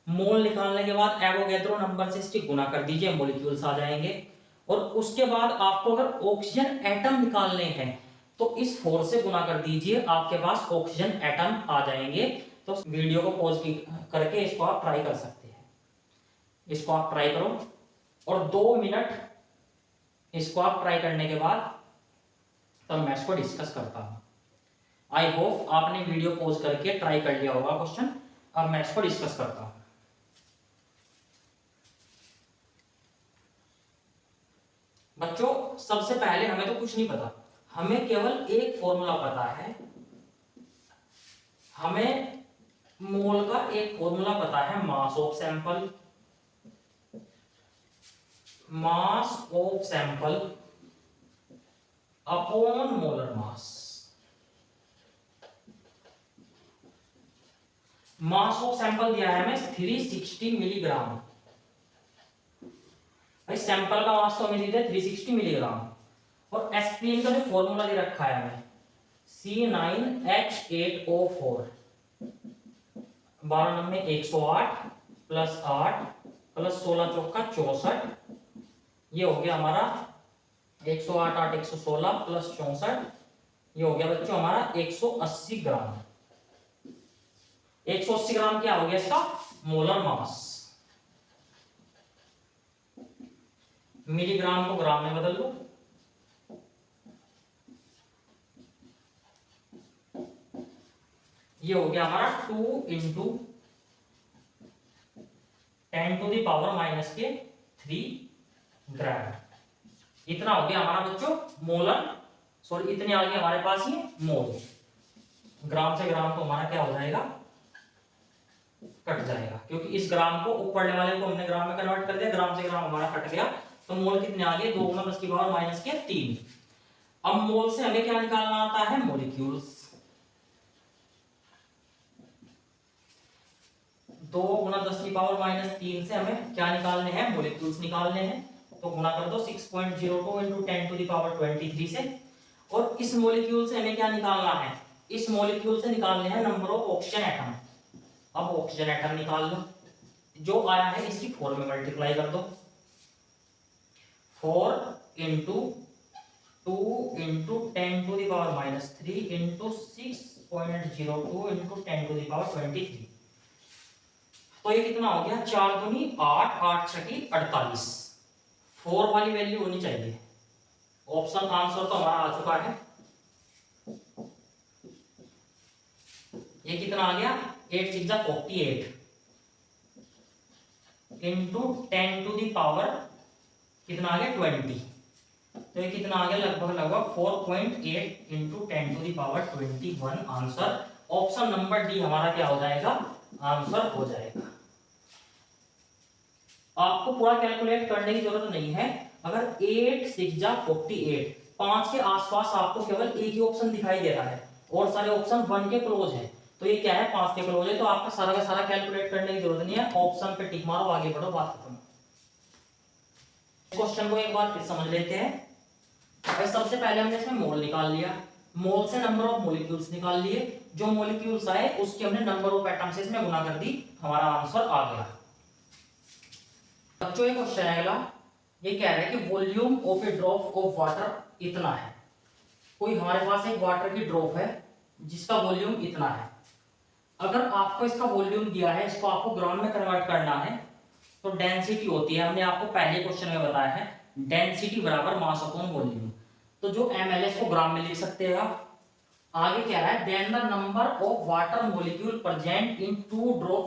मोल निकालने के बाद एवोगैड्रो नंबर से इसकी गुणा कर दीजिए, मॉलिक्यूल्स आ जाएंगे। और उसके बाद आपको अगर ऑक्सीजन एटम निकालने हैं तो इस 4 से गुणा कर दीजिए, आपके पास ऑक्सीजन एटम आ जाएंगे। तो वीडियो को पॉज करके इसको आप ट्राई कर सकते हैं, इसको आप ट्राई करो और 2 मिनट इसको आप ट्राई करने के बाद तब मैं इसको डिस्कस करता हूं। आई होप आपने वीडियो पॉज करके ट्राई कर लिया होगा क्वेश्चन। अब मैं इसको डिस्कस करता हूं। बच्चों सबसे पहले हमें तो कुछ नहीं पता, हमें केवल एक फॉर्मूला पता है, हमें मोल का एक फॉर्मूला पता है, mass of sample, mass of sample upon molar mass. Mass of sample दिया है हमें 360 मिलीग्राम, भाई सैंपल का मास तो हमें दिया है 360 मिलीग्राम, और एस्पिरिन का जो फॉर्मूला दे रखा है हमें C9H8O4, 12 में 108 प्लस 8 प्लस 16 चौका 64, ये हो गया हमारा 108 8 116 प्लस 64, ये हो गया बच्चों हमारा 180 ग्राम। 180 ग्राम क्या हो गया इसका मोलर मास। मिलीग्राम को ग्राम में बदल लो, ये हो गया हमारा 2 into 10 to the power minus के 3 ग्राम। इतना हो गया हमारा बच्चों मोलर, सॉरी इतने आ गए हमारे पास ये मोल। ग्राम से ग्राम तो हमारा क्या हो जाएगा, कट जाएगा, क्योंकि इस ग्राम को ऊपर वाले को हमने ग्राम में कन्वर्ट कर दिया, ग्राम से ग्राम हमारा कट गया। तो मोल कितने आ गए, 2 गुना 10 की पावर माइनस के 3। अब मोल से हमें क्या निकालना आता है, मॉलिक्यूल्स। 2 गुना 10 की पावर माइनस 3 से हमें क्या निकालने हैं, मॉलिक्यूल्स निकालने हैं। तो गुणा कर दो 6.02 इंटू 10 टू दी पावर 23 से। और इस मॉलिक्यूल से हमें क्या निकालना है, इस मॉलिक्यूल से निकालने हैं नंबर ऑफ ऑक्सीजन एटम। अब ऑक्सीजन एटम निकाल लो, जो आया है इसकी 4 में मल्टीप्लाई कर दो, 4 into 2 into 10 to the power minus 3 into 6.02 into 10 to the power 23। तो ये कितना हो गया, 4 दूनी 8 8 छठी 48। 4 वाली वैल्यू होनी चाहिए। ऑप्शन आंसर तो हमारा आ चुका है, ये कितना आ गया 8 6 48 इंटू 10 टू दी पावर कितना आ गया 20। तो ये कितना आ गया लगभग 4.8 into 10 to the power 21। Answer option number D हमारा क्या हो जाएगा, आंसर हो जाएगा। आपको पूरा कैलकुलेट करने की जरूरत नहीं है। अगर 8 6 48, 5 के आसपास आपको केवल एक ही ऑप्शन दिखाई दे रहा है और सारे ऑप्शन 1 के क्लोज है, तो ये क्या है 5 के क्लोज है, तो आपका सारा का सारा कैलकुलेट करने की जरूरत नहीं है, ऑप्शन पे टिक मारो, आगे बढ़ो, बात खत्म। क्वेश्चन को एक बार फिर समझ लेते हैं। भाई सबसे पहले हमने इसमें मोल निकाल लिया, मोल से नंबर ऑफ मॉलिक्यूल्स निकाल लिए, जो मॉलिक्यूल्स आए उसके हमने नंबर ऑफ एटम से इसमें गुना कर दी, हमारा आंसर आ गया। बच्चों ये क्वेश्चन है अगला, ये कह रहा है कि volume of A drop of water इतना है। कोई हमारे पास एक वाटर की ड्रॉप है जिसका वॉल्यूम इतना है। अगर आपको इसका वॉल्यूम दिया है, इसको आपको ग्राम में कन्वर्ट करना है, तो डेंसिटी होती है, हमने आपको पहले क्वेश्चन में बताया है, डेंसिटी बराबर मास अपॉन वॉल्यूम। तो जो mls को ग्राम में लिख सकते हैं आप। आगे क्या है, then the number of water molecule present in 2 drop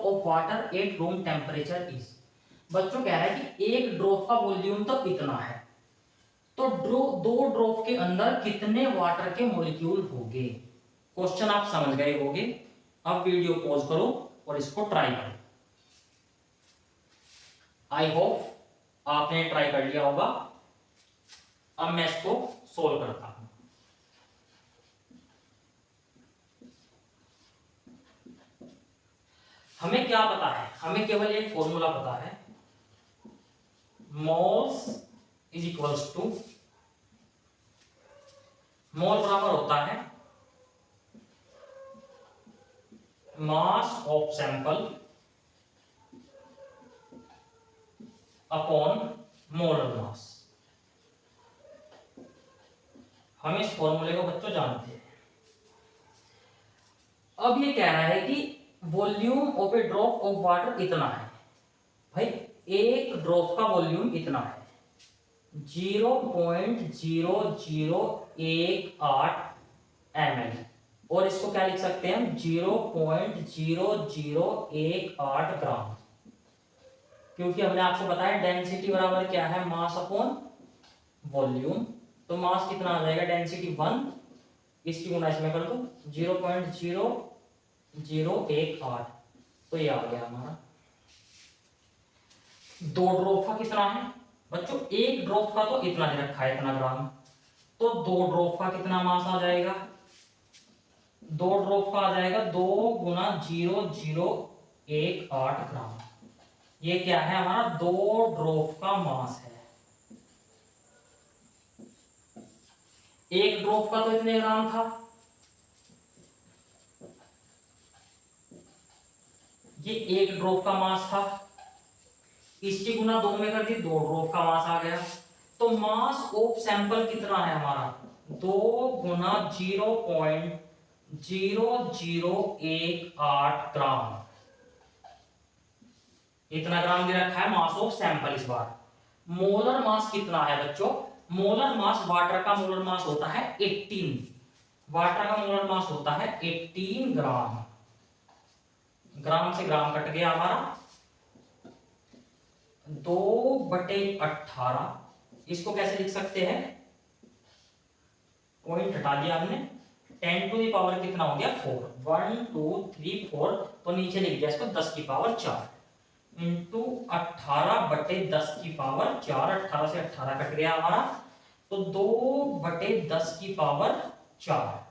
of water at room temperature is. बच्चों कह रहा है कि एक ड्रॉप का वॉल्यूम तो इतना है, तो दो ड्रॉप के अंदर कितने वाटर के मॉलिक्यूल होंगे। क्वेश्चन आप समझ गए होंगे। अब वीडियो पॉज करो और इसको ट्राई करो। आई होप आपने ट्राई कर लिया होगा। अब मैं इसको सोल्व करता हूं। हमें क्या पता है, हमें केवल एक फॉर्मूला पता है, मोल्स इज इक्वल्स टू, मोल बराबर होता है mass of sample upon molar mass. हम इस फॉर्मूले को बच्चों जानते हैं। अब ये कह रहा है कि volume of A drop of water इतना है। भाई एक ड्रॉप का वॉल्यूम इतना है 0.0018 ml, और इसको क्या लिख सकते हैं हम 0.0018 ग्राम, क्योंकि हमने आपको बताया डेंसिटी बराबर क्या है, मास अपॉन वॉल्यूम। तो मास कितना आ जाएगा, डेंसिटी 1, इसकी गुना इसमें कर दो 0.0018, तो ये आ गया हमारा। 2 ड्रॉप का कितना है बच्चों, एक ड्रॉप का तो इतना दे रखा है, इतना ग्राम, तो 2 ड्रॉप का कितना मास आ जाएगा, 2 ड्रॉप का आ जाएगा 2 गुना 0.0018 ग्राम। ये क्या है हमारा, 2 ड्रॉप का मास है। एक ड्रॉप का तो इतने ग्राम था, ये एक ड्रॉप का मास था, इसकी गुना 2 में कर दी, 2 ड्रॉप का मास आ गया। तो मास ऑफ सैंपल कितना है हमारा, 2 गुना 0.0018 ग्राम, इतना ग्राम दे रखा है मास ऑफ सैंपल। इस बार मोलर मास कितना है बच्चों, मोलर मास, वाटर का मोलर मास होता है 18, वाटर का मोलर मास होता है 18 ग्राम। ग्राम से ग्राम कट गया हमारा, 2/18, इसको कैसे लिख सकते हैं, पॉइंट हटा दिया हमने, 10 टू द पावर कितना हो गया 4, 1 2 3 4, तो नीचे लिख दिया इसको 10 की पावर 4 इंटू 18/10 की पावर 4, 18 से 18 कट गया हमारा, तो 2/10 की पावर 4,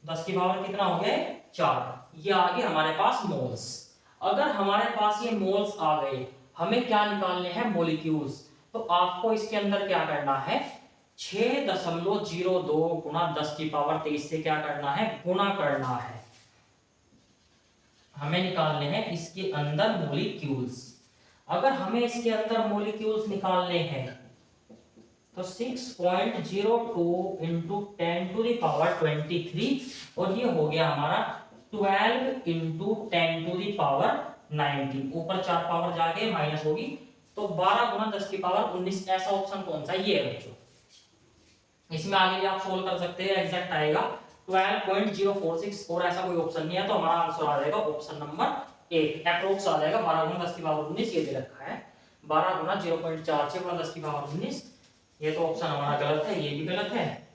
10 की पावर कितना हो गया 4। ये आ गए हमारे पास मोल्स। अगर हमारे पास ये मोल्स आ गए, हमें क्या निकालने हैं, मॉलिक्यूल्स। तो आपको इसके अंदर क्या करना है, 6.02 गुना 10 की पावर 23 से क्या करना है, गुना करना है। हमें निकालने हैं इसके अंदर मॉलिक्यूल्स। अगर हमें इसके अंदर मॉलिक्यूल्स निकालने हैं तो 6.02 इंटू 10 टू द पावर 23, और ये हो गया हमारा 12 इंटू 10 टू द पावर 19, ऊपर 4 पावर जाके माइनस होगी, तो 12 गुना 10 की पावर 19। ऐसा ऑप्शन कौन सा, ये है बच्चों। इसमें आगे भी आप सोल्व कर सकते हैं, एग्जैक्ट आएगा 12.046, और ऐसा कोई ऑप्शन नहीं है, तो हमारा आंसर आ जाएगा ऑप्शन नंबर 1, अप्रोक्स आ जाएगा 12 गुना 10 की पावर 19, ये दे रखा है 12 गुना 0.46 गुना 10 की पावर 19, ये तो ऑप्शन हमारा गलत है, ये भी गलत है।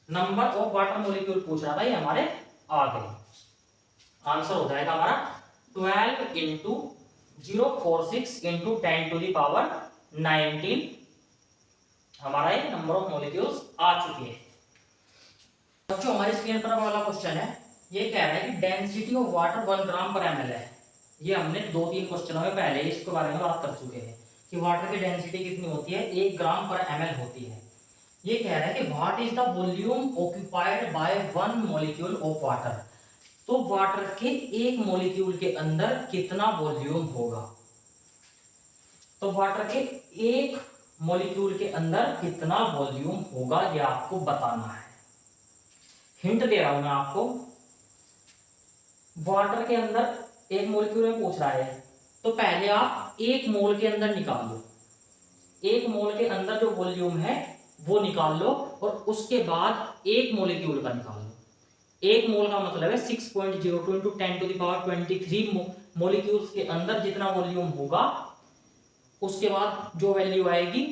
नंबर ऑफ वाटर मॉलिक्यूल पूछ रहा था, ये हमारे आ गए। आंसर हो जाएगा हमारा 12 into 046 into 10 to the power 19, हमारा ये नंबर ऑफ मॉलिक्यूल्स आ चुके हैं। बच्चों हमारे स्क्रीन पर वाला क्वेश्चन है, ये कह रहा है कि डेंसिटी ऑफ वाटर 1 ग्राम पर एमएल है। ये हमने 2-3 क्वेश्चनों में पहले ही इसके बारे में बात कर चुके हैं कि वाटर की डेंसिटी कितनी होती है, 1 ग्राम पर एमएल होती है। ये कह रहा है कि what is the volume occupied by 1 molecule of water. तो वाटर के एक मॉलिक्यूल के अंदर कितना वॉल्यूम होगा। तो वाटर के एक मॉलिक्यूल के अंदर कितना वॉल्यूम होगा ये आपको बताना है। हिंट दे रहा हूं मैं आपको। वाटर के अंदर एक मॉलिक्यूल में पूछ रहा है, तो पहले आप एक मोल के अंदर निकाल लो। एक मोल के अंदर जो वॉल्यूम है वो निकाल लो और उसके बाद एक मॉलिक्यूल का निकाल लो। एक मोल का मतलब है 6.02 into 10 to the power 23 molecules के अंदर जितना वॉल्यूम होगा, उसके बाद जो वैल्यू आएगी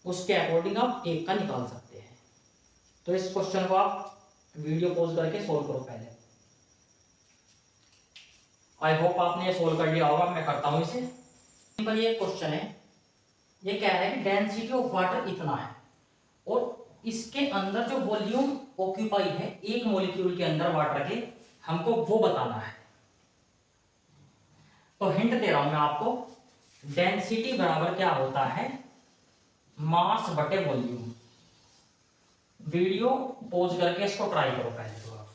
उसके अकॉर्डिंग आप एक का निकाल सकते हैं। तो इस क्वेश्चन को आप वीडियो पॉज करके सोल्व करो पहले। आई होप आपने ये सोल्व कर लिया होगा। मैं करता हूं इसे। सिंपल ये क्वेश्चन है, ये कह रहा है कि डेंसिटी ऑफ वाटर इतना है और इसके अंदर जो वॉल्यूम ऑक्यूपाई है एक मॉलिक्यूल के अंदर वाटर के, हमको वो बताना है। तो हिंट दे रहा हूं मैं आपको। डेंसिटी बराबर क्या होता है, मास बटे वॉल्यूम। वीडियो पॉज करके इसको ट्राई करो पहले तो आप।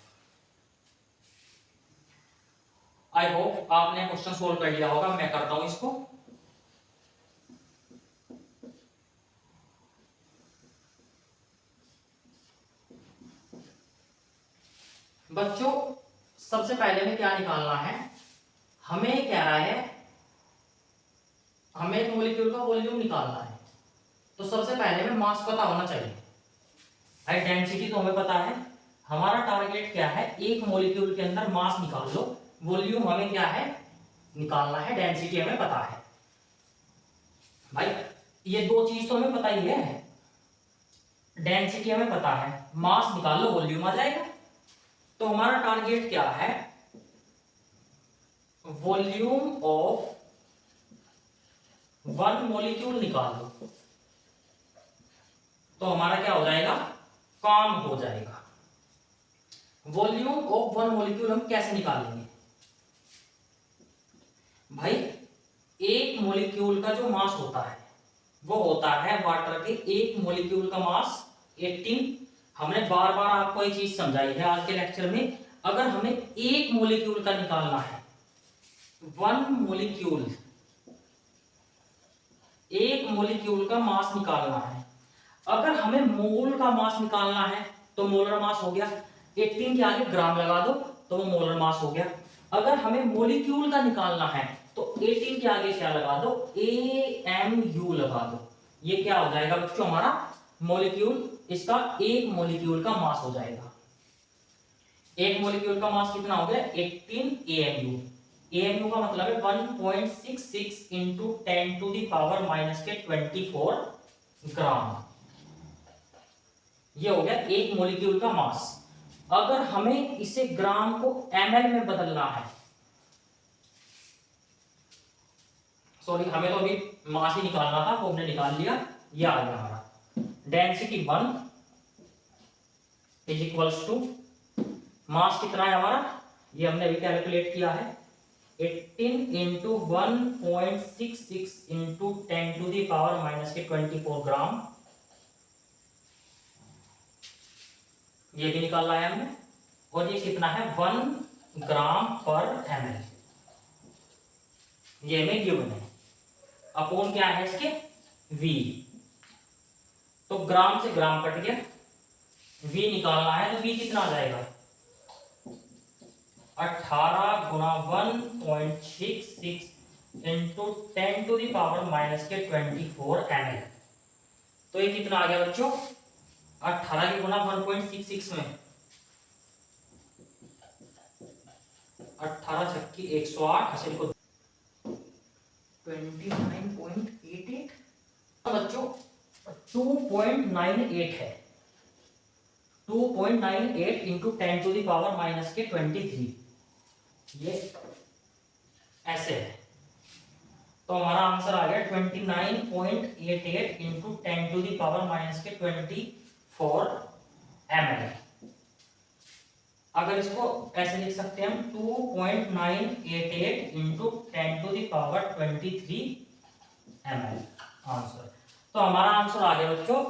आई होप आपने क्वेश्चन सोल्व कर लिया होगा। मैं करता हूं इसको। बच्चों सबसे पहले में क्या निकालना है, हमें क्या रहा है, हमें एक मॉलिक्यूल का वॉल्यूम निकालना है। तो सबसे पहले में मास पता होना चाहिए। भाई डेंसिटी तो हमें पता है, हमारा टारगेट क्या है, एक मॉलिक्यूल के अंदर मास निकाल लो। वॉल्यूम हमें क्या है निकालना है, डेंसिटी हमें पता है। भाई ये दो चीज तो हमें पता ही है, डेंसिटी हमें पता है, मास निकाल लो वॉल्यूम आ जाएगा। तो हमारा टारगेट क्या है, वॉल्यूम ऑफ 1 मॉलिक्यूल निकाल लो। तो हमारा क्या हो जाएगा, काम हो जाएगा। वॉल्यूम ऑफ 1 मॉलिक्यूल हम कैसे निकालेंगे भाई, एक मॉलिक्यूल का जो मास होता है वो होता है वाटर के एक मॉलिक्यूल का मास 18। हमने बार बार आपको ये चीज समझाई है आज के लेक्चर में। अगर हमें एक मॉलिक्यूल का निकालना है, 1 मॉलिक्यूल, एक मॉलिक्यूल का मास निकालना है। अगर हमें मोल का मास निकालना है तो मोलर मास हो गया, 18 के आगे ग्राम लगा दो तो वो मोलर मास हो गया। अगर हमें मॉलिक्यूल का निकालना है तो 18 के आगे क्या लगा दो, AMU लगा दो। ये क्या हो जाएगा बच्चों, हमारा मॉलिक्यूल, इसका एक मॉलिक्यूल का मास हो जाएगा। एक मॉलिक्यूल का मास कितना हो गया, 18 AMU। AMU का मतलब है 1.66 into 10 to the power minus के 24 ग्राम। ये हो गया एक मॉलिक्यूल का मास। अगर हमें इसे ग्राम को ml में बदलना है, सॉरी हमें तो अभी मास ही निकालना था, तो हमने निकाल लिया। ये आ गया हमारा डेंसिटी 1 इज इक्वल्स टू, मास कितना है हमारा, ये हमने अभी कैलकुलेट किया है, 18 into 1.66 into 10 to the power minus के 24 ग्राम। ये भी निकालना है हमने। और ये कितना है, 1 ग्राम पर ml। ये हमें गिवन है। अपॉन क्या है इसके, V। तो ग्राम से ग्राम कट गया, V निकालना है तो V कितना आ जाएगा, 18 गुणा 1.66 into 10 to the power minus के 24 ml। तो ये कितना आ गया बच्चों, 18 की गुणा 1.66 में 18 छक्की 108 हासिल को 29.88 बच्चों 2.98 है। 2.98 into 10 to the power minus के 23, ये ऐसे है। तो हमारा आंसर आ गया 29.88 into 10 to the power minus के 24 ml। अगर इसको ऐसे लिख सकते हैं हम 2.988 इंटू 10⁻23 ml आंसर। तो हमारा आंसर आ गया बच्चों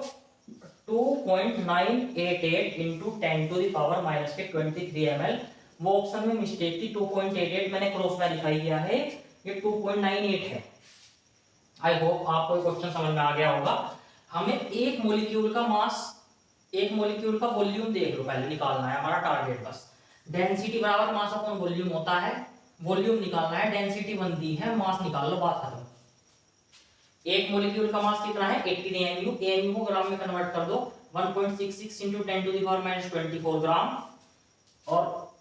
2.988 इंटू 10⁻⁻23 ml। वो ऑप्शन में मिस्टेक थी, 2.88 मैंने क्रॉस वेरीफाई किया है, ये 2.98 है। आई होप आपको ये क्वेश्चन समझ में आ गया होगा। हमें एक मॉलिक्यूल का मास, एक मॉलिक्यूल का वॉल्यूम देख लो पहले निकालना है, हमारा टारगेट बस। डेंसिटी बराबर मास अपॉन वॉल्यूम होता है, वॉल्यूम निकालना है, डेंसिटी 1 दी है, मास निकाल लो, बात खत्म। एक मॉलिक्यूल का मास कितना है 80 AMU, AMU को ग्राम में कन्वर्ट कर दो 1.66 into 10⁻⁻24 ग्राम। और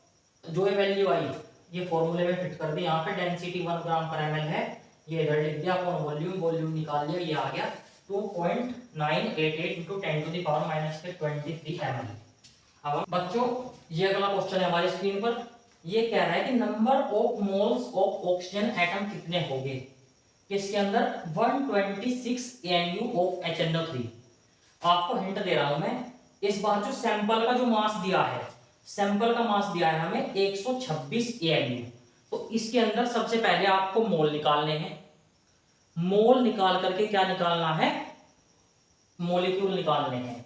जो ये वैल्यू आई ये फॉर्मूले में फिट कर दी, यहाँ पे डेंसिटी 1 ग्राम पर ml है, ये इधर लिख दिया अपॉन वॉल्यूम, वॉल्यूम निकाल लिया, ये आ गया 2.988 into 10⁻⁻23 ml। अब बच्चों ये अगला क्वेश्चन है हमारी स्क्रीन पर, ये कह रहा है कि number of moles of oxygen atom कितने होंगे किसके अंदर 126 AMU ऑफ HNO3। आपको हिंट दे रहा हूं मैं, इस बार जो सैंपल का जो मास दिया है, सैंपल का मास दिया है हमें 126 AMU। तो इसके अंदर सबसे पहले आपको मोल निकालने हैं, मोल निकाल करके क्या निकालना है, मॉलिक्यूल निकालने हैं।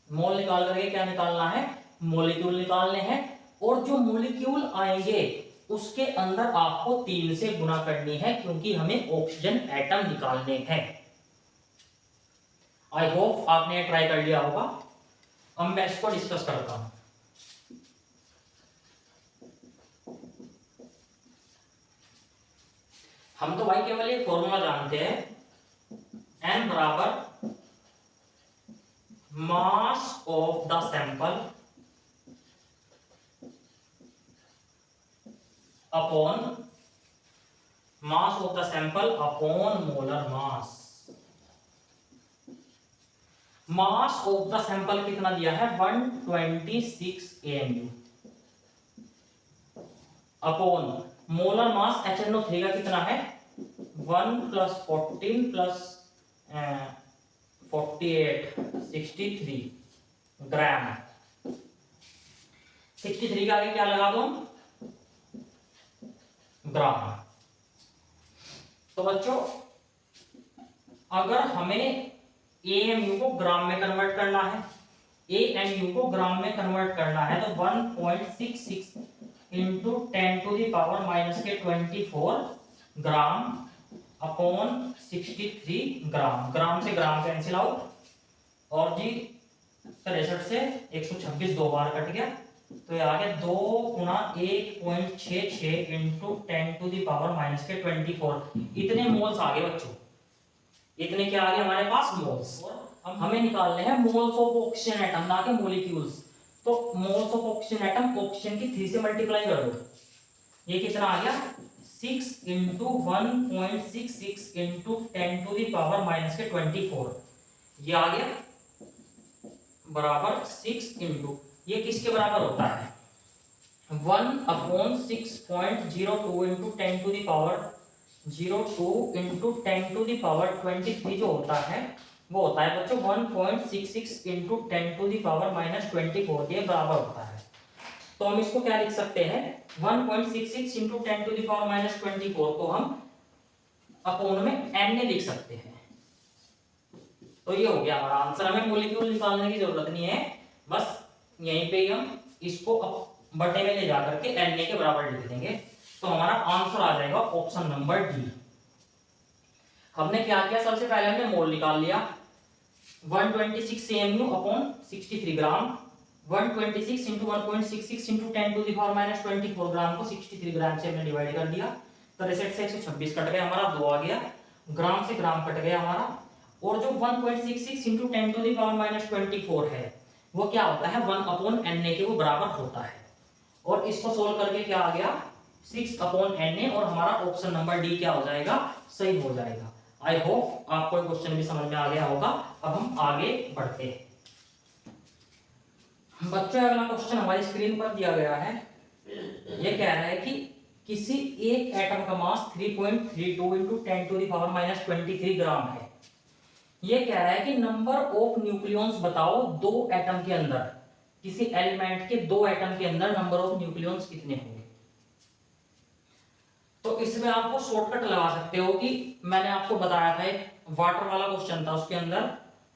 मोल निकाल करके क्या निकालना है, मॉलिक्यूल निकालने हैं। और जो मॉलिक्यूल आएंगे उसके अंदर आपको 3 से गुना करनी है, क्योंकि हमें ऑक्सीजन एटम निकालने हैं। आई होप आपने ट्राई कर लिया होगा। अब मैं इसको डिस्कस करता हूं। हम तो भाई केवल एक फॉर्मूला जानते हैं, n बराबर mass of the sample upon mass of the sample upon molar mass. Mass of the sample कितना दिया है 126 AMU upon molar mass HNO3 का कितना है 1 + 14 + 48 63 ग्राम। 63 का आगे क्या लगा दो ग्राम। तो बच्चों अगर हमें AMU को ग्राम में कन्वर्ट करना है, AMU को ग्राम में कन्वर्ट करना है, तो 1.66 इंटू 10⁻⁻24 ग्राम अपॉन 63 ग्राम। ग्राम से ग्राम कैंसिल आउट, और जी 63 से 126 दो बार कट गया, तो ये आ गया 2 × 1.66 इंटू 10⁻⁻24। इतने मोल्स आ गए बच्चों, इतने क्या आ गए हमारे पास मोल्स। अब हमें निकालने हैं मोल्स ऑफ ऑक्सीजन एटम, ना कि मॉलिक्यूल्स। तो moles of oxygen atom, oxygen की 3 से मल्टीप्लाई कर दो, ये कितना आ गया 6 इंटू 1.66 इंटू 10⁻⁻24, ये आ गया बराबर 6 इंटू, ये किसके बराबर होता है 1/6.02 इंटू 10⁻02 इंटू 10⁻23 जो होता है वो होता है बच्चों 1.66 इंटू 10⁻24 के बराबर होता है। तो हम इसको क्या लिख सकते हैं 1.66 इंटू 10⁻24 को हम अपॉन में n लिख सकते हैं। तो ये हो गया हमारा आंसर। हमें मॉलिक्यूल निकालने की जरूरत नहीं है, बस यहीं पे ही हम इसको बटे में ले जाकर के n के बराबर लिख देंगे। तो हमारा आंसर आ जाएगा ऑप्शन नंबर डी। हमने क्या किया, सबसे पहले हमने मोल निकाल लिया 126 AMU अपॉन 63 ग्राम। 126 इंटू 1.66 इंटू 10⁻⁻24 ग्राम को 63 ग्राम से हमने डिवाइड कर दिया, 63 से 126 कट गया हमारा, 2 आ गया, ग्राम से ग्राम कट गया हमारा। और जो 1.66 इंटू 10⁻⁻24 है वो क्या होता है 1/Na के वो बराबर होता है। और इसको सोल्व करके क्या आ गया 6/Na, और हमारा ऑप्शन नंबर डी क्या हो जाएगा, सही हो जाएगा। आई होप आपको क्वेश्चन भी समझ में आ गया होगा। अब हम आगे बढ़ते हैं बच्चों। अगला क्वेश्चन हमारी स्क्रीन पर दिया गया है, ये कह रहा है कि किसी एक एटम का मास 3.32 इंटू 10⁻⁻23 ग्राम है। ये कह रहा है कि नंबर ऑफ न्यूक्लियॉन्स बताओ 2 एटम के अंदर किसी एलिमेंट के 2 एटम के अंदर नंबर ऑफ न्यूक्लियॉन्स कितने होंगे। तो इसमें आपको शॉर्टकट लगा सकते हो कि मैंने आपको बताया था एक वाटर वाला क्वेश्चन था, उसके अंदर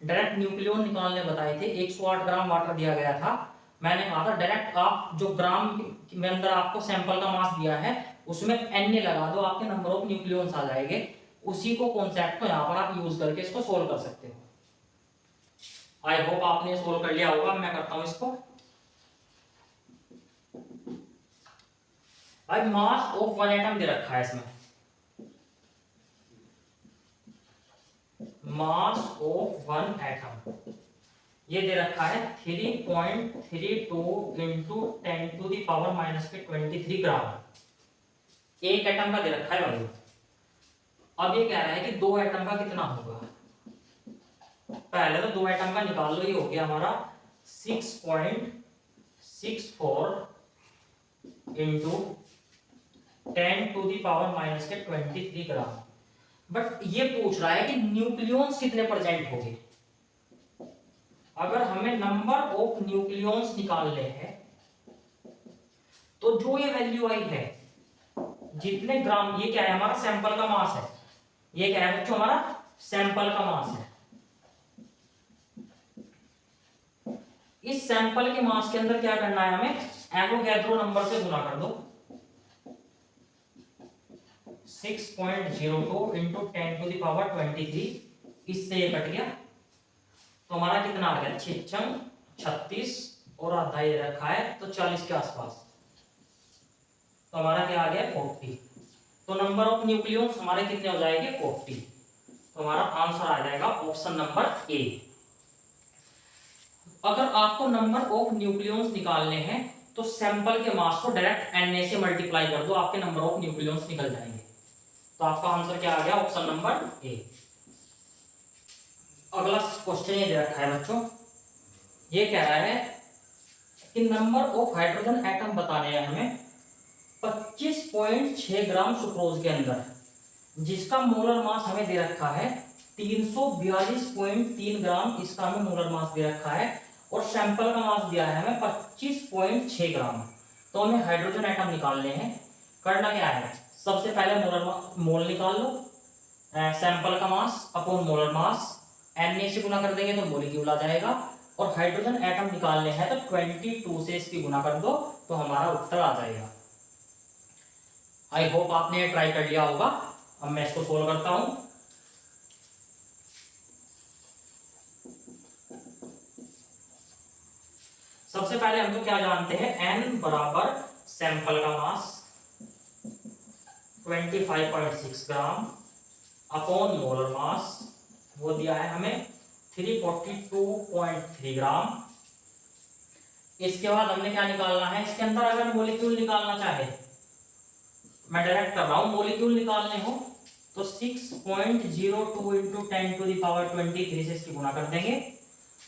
डायरेक्ट न्यूक्लियॉन निकालने बताए थे। 108 ग्राम वाटर दिया गया था, मैंने कहा था डायरेक्ट आप जो ग्राम में अंदर आपको सैंपल का मास दिया है उसमें Na लगा दो, आपके नंबर ऑफ न्यूक्लियॉन्स आ जाएंगे। उसी को कॉन्सेप्ट को यहाँ पर आप यूज करके इसको सोल्व कर सकते हो। आई होप आपने सोल्व कर लिया होगा। मैं करता हूं इसको। भाई मास ऑफ वन एटम दे रखा है इसमें, मास ऑफ वन एटम ये दे रखा है 3.32 इंटू 10 टू द पावर -23 ग्राम। एक एटम का दे रखा है वैल्यू। अब ये कह रहा है कि 2 एटम का कितना होगा। पहले तो 2 एटम का निकाल लो, ये हो गया हमारा 6.64 into 10 to the power -23 gram. But ये पूछ रहा है कि न्यूक्लियॉन्स कितने प्रेजेंट होंगे। अगर हमें नंबर ऑफ न्यूक्लियॉन्स निकालने हैं तो जो ये वैल्यू आई है जितने ग्राम, ये क्या है हमारा सैंपल का मास है। ये क्या है बच्चों हमारा सैंपल का मास है। इस सैंपल के मास के अंदर क्या करना है हमें, एवोगैड्रो नंबर से गुना कर दो। 6.02 इंटू 10 टू द पावर 23, इससे ये कट गया तो हमारा कितना आ गया 36 और आधा ये रखा है तो 40 के आसपास, तो हमारा क्या आ गया 40। तो नंबर ऑफ न्यूक्लियॉन्स हमारे कितने हो जाएंगे 40। तो हमारा आंसर आ जाएगा ऑप्शन नंबर ए। अगर आपको नंबर ऑफ न्यूक्लियॉन्स निकालने हैं तो सैंपल के मास को डायरेक्ट Na से मल्टीप्लाई कर दो, आपके नंबर ऑफ न्यूक्लियॉन्स निकल जाएंगे। तो आपका आंसर क्या आ गया ऑप्शन नंबर ए। अगला क्वेश्चन ये दे रखा है बच्चों, ये कह रहा है कि नंबर ऑफ हाइड्रोजन एटम बताने हैं हमें 25.6 ग्राम सुक्रोज के अंदर, जिसका मोलर मास हमें दे रखा है 342.3 ग्राम, इसका हमें मोलर मास दे रखा है और सैंपल का मास दिया है हमें 25.6 ग्राम। तो हमें हाइड्रोजन एटम निकालने हैं। करना क्या है, सबसे पहले मोल निकाल लो, सैंपल का mass upon molar mass, Na से गुना कर देंगे तो मॉलिक्यूल आ जाएगा। और हाइड्रोजन एटम निकालने हैं तो 22 से इसकी गुना कर दो तो हमारा उत्तर आ जाएगा। आई होप आपने ट्राई कर लिया होगा। अब मैं इसको सोल्व करता हूं। सबसे पहले हम तो क्या जानते हैं, n बराबर सैंपल का मास 25.6 ग्राम अपॉन मोलर मास, वो दिया है हमें 342.3 ग्राम। इसके बाद हमने क्या निकालना है, इसके अंदर अगर मॉलिक्यूल निकालना चाहे, मैं डायरेक्ट कर रहा हूं, मॉलिक्यूल निकालने हो तो 6.02 इंटू 10 टू द पावर 23 से इसकी गुना कर देंगे।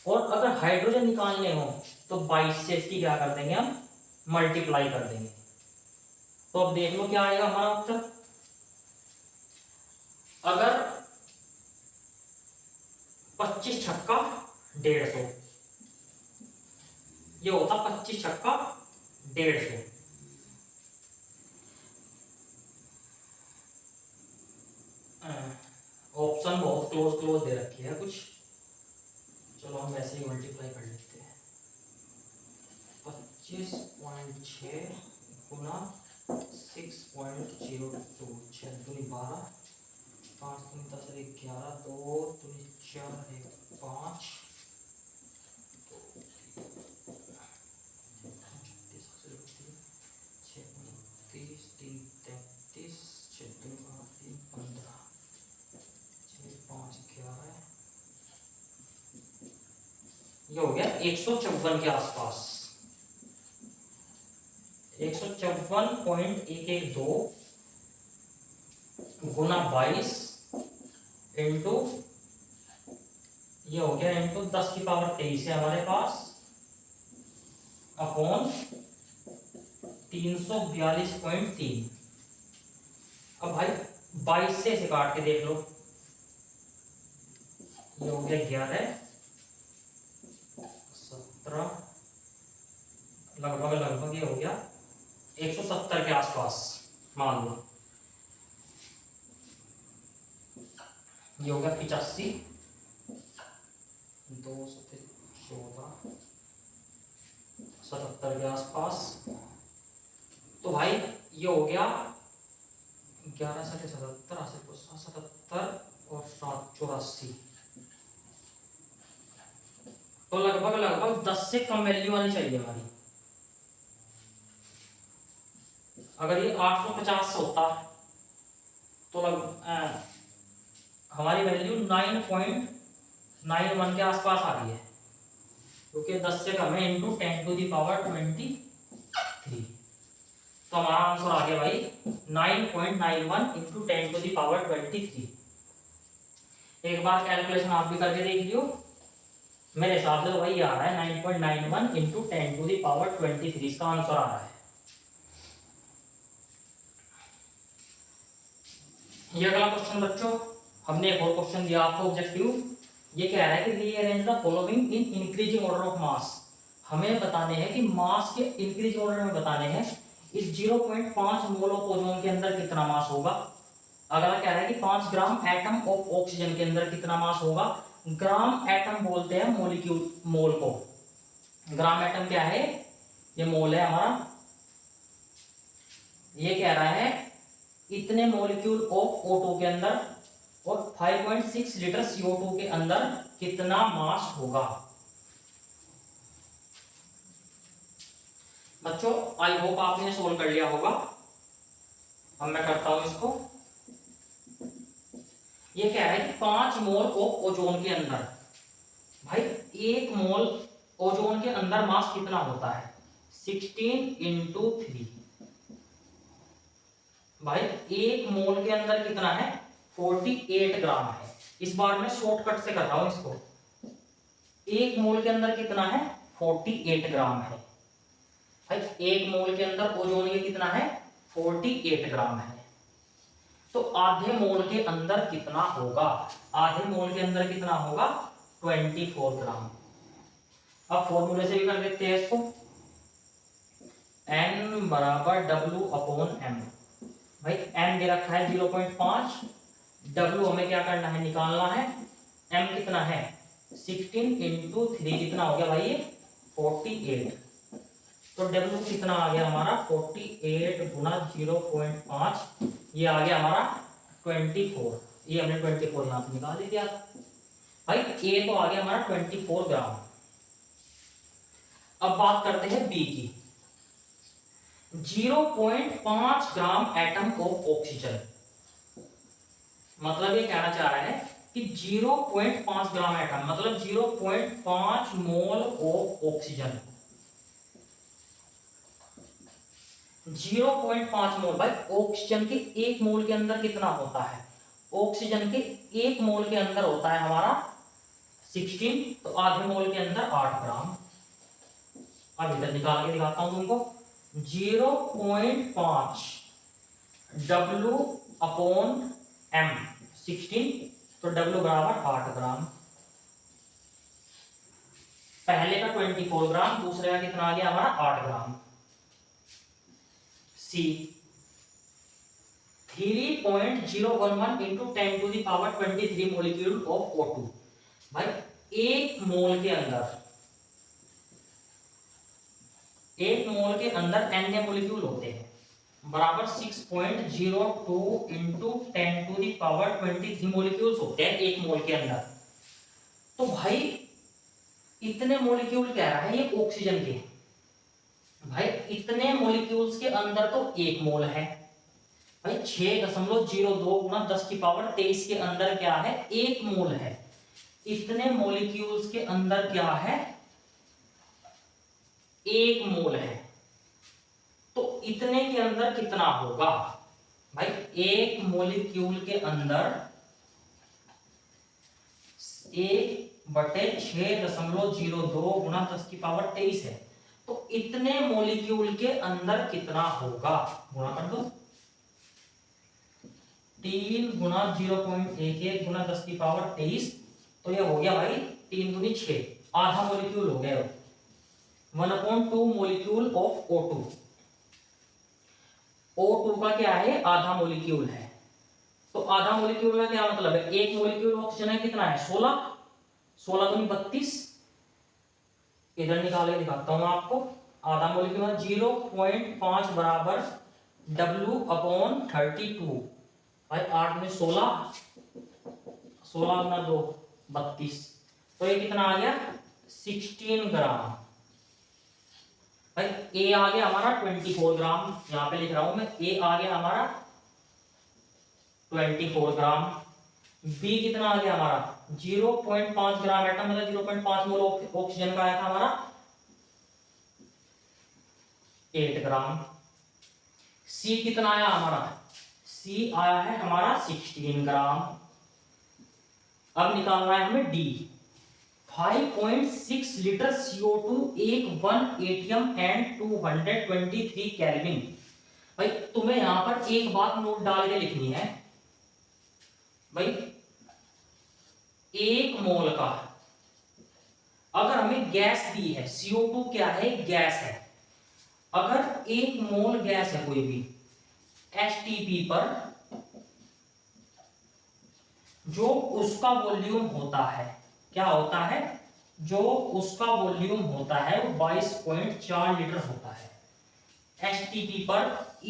और अगर हाइड्रोजन निकालने हो तो 22 से इसकी क्या कर देंगे हम, मल्टीप्लाई कर देंगे। तो अब देख लो क्या आएगा हमारा उत्तर। अगर 25 छक्का 150, ये होता 25 छक्का 150। ऑप्शन बहुत क्लोज दे रखी है कुछ, चलो हम वैसे ही मल्टीप्लाई कर लेते हैं। 25.6 गुना 6.02, 6 दूनी 12, 5 दूनी 10 11, 2 दूनी 4 5, ये हो गया 154 के आसपास, 154.112 गुना 22 इंटू, ये हो गया इंटू 10 की पावर 23 है हमारे पास, अपॉन 342.3। अब भाई 22 से इसे काट के देख लो, ये हो गया 11, 17, लगभग लगभग ये हो गया 170 के आसपास मान लो। ये हो गया 85, 214, 77 के आसपास। तो भाई ये हो गया 11 से 77, 77 और 784। तो लगभग लगभग 10 से कम वैल्यू आनी चाहिए हमारी। अगर ये 850 होता तो हमारी वैल्यू 9.91 के आसपास आ रही है, क्योंकि 10 से कम है इंटू 10 टू दी पावर 23। तो हमारा आंसर आ गया भाई 9.91 इंटू 10 टू दी पावर 23। एक बार कैलकुलेशन आप भी करके देख लियो। मेरे हिसाब से तो भाई आ रहा है 9.91 इंटू 10 टू दी पावर 23 इसका आंसर आ रहा है। ये अगला क्वेश्चन बच्चों, हमने एक और क्वेश्चन दिया आपको ऑब्जेक्टिव। ये कह रहा है कि rearrange the following in increasing order of mass. हमें बताने हैं कि मास के इंक्रीज ऑर्डर में बताने हैं इस 0.5 मोल ऑफ ओजोन के अंदर कितना मास होगा। अगला कह रहा है कि 5 ग्राम एटम ऑफ ऑक्सीजन के अंदर कितना मास होगा। ग्राम एटम बोलते हैं मॉलिक्यूल, मोल को। ग्राम एटम क्या है, ये मोल है हमारा। ये कह रहा है इतने मॉलिक्यूल ऑफ O2 के अंदर और 5.6 लीटर CO2 के अंदर कितना मास होगा। बच्चों आई होप आपने सोल्व कर लिया होगा। अब मैं करता हूं इसको। ये कह रहा है कि 5 मोल ऑफ ओजोन के अंदर, भाई 1 मोल ओजोन के अंदर मास कितना होता है, 16 इंटू 3। भाई 1 मोल के अंदर कितना है, 48 ग्राम है। इस बार मैं शॉर्टकट से कर रहा हूं इसको। 1 मोल के अंदर कितना है, 48 ग्राम है। भाई 1 मोल के अंदर ओजोन ये कितना है, 48 ग्राम है। तो आधे मोल के अंदर कितना होगा, आधे मोल के अंदर कितना होगा, 24 ग्राम। अब फॉर्मूले से भी कर देते हैं इसको। N बराबर W अपॉन M। भाई M दे रखा है 0.5, W हमें क्या करना है, निकालना है। M कितना है, 16 इंटू 3 कितना हो गया भाई, ये 48। तो W कितना आ गया हमारा, 48 गुना 0.5, ये आ गया हमारा 24। ये हमने 24 यहाँ पे निकाल दिया भाई। A तो आ गया हमारा 24 ग्राम। अब बात करते हैं B की। 0.5 ग्राम एटम ऑफ ऑक्सीजन, मतलब ये कहना चाह रहा है कि 0.5 ग्राम एटम मतलब 0.5 मोल ऑफ ऑक्सीजन। 0.5 मोल भाई ऑक्सीजन के 1 मोल के अंदर कितना होता है, ऑक्सीजन के 1 मोल के अंदर होता है हमारा 16, तो आधे मोल के अंदर 8 ग्राम। अब इधर निकाल के दिखाता हूं तुमको। 0.5 W अपॉन M 16, तो W बराबर 8 ग्राम। पहले का 24 ग्राम, दूसरे का कितना आ गया हमारा 8 gram. C 3.011 into 10 to the power 23 molecule of O2। भाई 1 मोल के अंदर n मोलिक्यूल होते हैं, बराबर 6.02 into 10 to the power 23 molecules होते हैं 1 मोल के अंदर। तो भाई इतने मोलिक्यूल कह रहा है ये ऑक्सीजन के। भाई इतने मॉलिक्यूल्स के अंदर तो 1 मोल है। भाई 6.02 गुना 10 की पावर 23 के अंदर क्या है, 1 मोल है। इतने मॉलिक्यूल्स के अंदर क्या है, 1 मोल है। तो इतने के अंदर कितना होगा भाई, 1 मॉलिक्यूल के अंदर 1/6.02 गुना 10 की पावर 23 है। तो इतने मॉलिक्यूल के अंदर कितना होगा, गुणा कर दो। 3 गुना 0.11 गुना 10 की पावर 23, तो ये हो गया भाई 3 दूनी 6, आधा मॉलिक्यूल हो गया। 1/2 मोलिक्यूल ऑफ O2। O2 का क्या है, आधा मोलिक्यूल है। तो आधा मोलिक्यूल का क्या मतलब है, एक मोलिक्यूल ऑक्सीजन है कितना है 16, 16 दूनी 32। इधर निकाल के दिखाता हूं मैं आपको। आधा मोलिक्यूल है 0.5 बराबर W/32। भाई 8 में 16, 16 गुना 2 32। तो ये कितना आ गया 16 ग्राम। भाई ए आ गया हमारा 24 ग्राम, यहां पे लिख रहा हूं मैं, ए आ गया हमारा 24 ग्राम। बी कितना आ गया हमारा 0.5 ग्राम एटम, मतलब 0.5 मोल ऑक्सीजन का आया था हमारा 8 ग्राम। सी कितना आया हमारा, सी आया है हमारा 16 ग्राम। अब निकालना है हमें डी। 5.6 लीटर CO2 एक 1 एटीएम एंड 223 केल्विन। भाई तुम्हें यहां पर एक बात नोट डाल के लिखनी है भाई, एक मोल का अगर हमें गैस दी है, CO2 क्या है, गैस है। अगर एक मोल गैस है कोई भी STP पर, जो उसका वॉल्यूम होता है, क्या होता है, जो उसका वॉल्यूम होता है वो 22.4 लीटर होता है। STP पर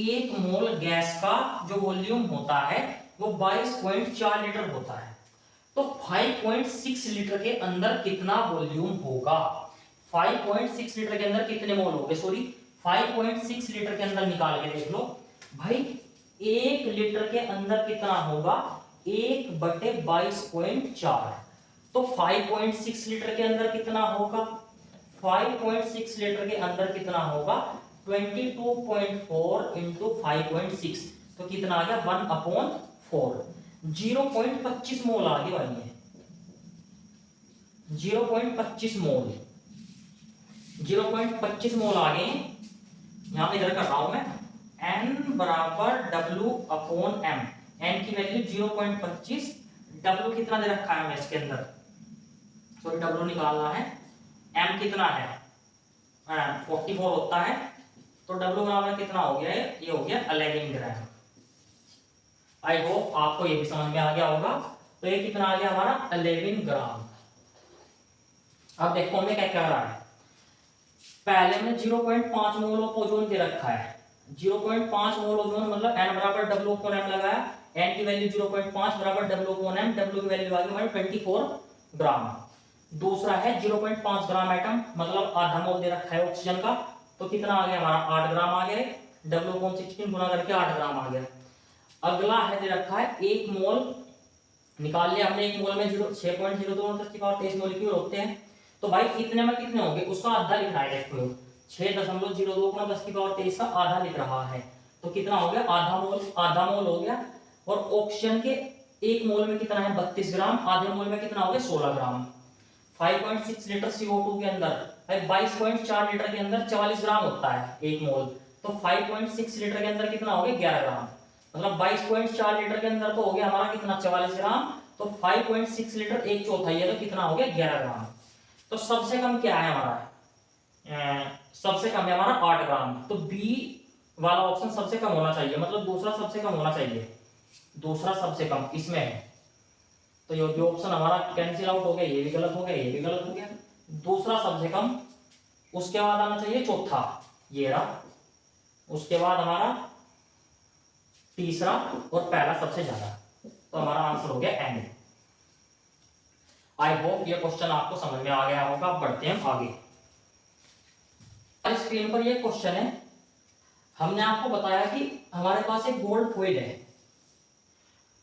एक मोल गैस का जो वॉल्यूम होता है वो 22.4 लीटर होता है। तो 5.6 लीटर के अंदर कितना वॉल्यूम होगा, 5.6 लीटर के अंदर कितने मोल होंगे, सॉरी 5.6 लीटर के अंदर निकाल के देख लो भाई। 1 लीटर के अंदर कितना होगा, 1/22.4। तो 5.6 लीटर के अंदर कितना होगा, 5.6 लीटर के अंदर कितना होगा 22.4 इंटू 5.6, तो कितना आ गया 1/4। 0.25 मोल आ गया भाई, 0.25 मोल, 0.25 मोल आ गए। यहां पे इधर कर रहा हूं मैं, n बराबर W/m, n की वैल्यू 0.25, W कितना दे रखा है हमें इसके अंदर, सॉरी W निकालना है, m कितना है 44 होता है, तो W बराबर कितना हो गया है, ये हो गया 11 ग्राम। आई होप आपको ये भी समझ में आ गया होगा। तो ये कितना आ गया हमारा 11 ग्राम। अब देखो हमें क्या क्या रहा है, पहले में 0.5 मोल ऑफ ओजोन दे रखा है, 0.5 मोल ओजोन मतलब n बराबर W/m लगाया, n की वैल्यू 0.5 बराबर W/m, W की वैल्यू आ गई हमारी 24 ग्राम। दूसरा है 0.5 ग्राम एटम, मतलब आधा मोल दे रखा है ऑक्सीजन का, तो कितना आ गया हमारा 8 ग्राम आ गया, W/16 गुना करके 8 ग्राम आ गया। अगला है दे रखा है 1 मोल, निकाल लिया हमने, 1 मोल में 6.02 मॉलिक्यूल होते हैं। तो भाई इतने में कितने होंगे, उसका आधा लिख रहा है, देखो 6.02 का आधा लिख रहा है, तो कितना हो गया आधा मोल, आधा मोल हो गया। और ऑक्सीजन के 1 मोल में कितना है 32 ग्राम, आधे मोल में कितना हो गया 16 ग्राम। 5.6 लीटर CO2 के अंदर, 22.4 लीटर के अंदर 44 ग्राम होता है 1 मोल, तो 5.6 लीटर के अंदर कितना हो गया 11 ग्राम, मतलब 22.4 लीटर के अंदर तो हो गया हमारा कितना 44 ग्राम, तो 5.6 लीटर 1/4 है, तो कितना हो गया 11 ग्राम। तो सबसे कम क्या है हमारा, सबसे कम है हमारा 8 ग्राम, तो बी वाला ऑप्शन सबसे कम होना चाहिए, मतलब दूसरा सबसे कम होना चाहिए, दूसरा सबसे कम इसमें है। तो ये जो ऑप्शन हमारा कैंसिल आउट हो गया, ये भी गलत हो गया, ये भी गलत हो गया, दूसरा सबसे कम। उसके बाद आना चाहिए चौथा, ये रहा, उसके बाद हमारा तीसरा, और पहला सबसे ज्यादा, तो हमारा आंसर हो गया एंड। आई होप ये क्वेश्चन आपको समझ में आ गया होगा। बढ़ते हैं आगे। स्क्रीन पर ये क्वेश्चन है, हमने आपको बताया कि हमारे पास एक गोल्ड फॉइल है,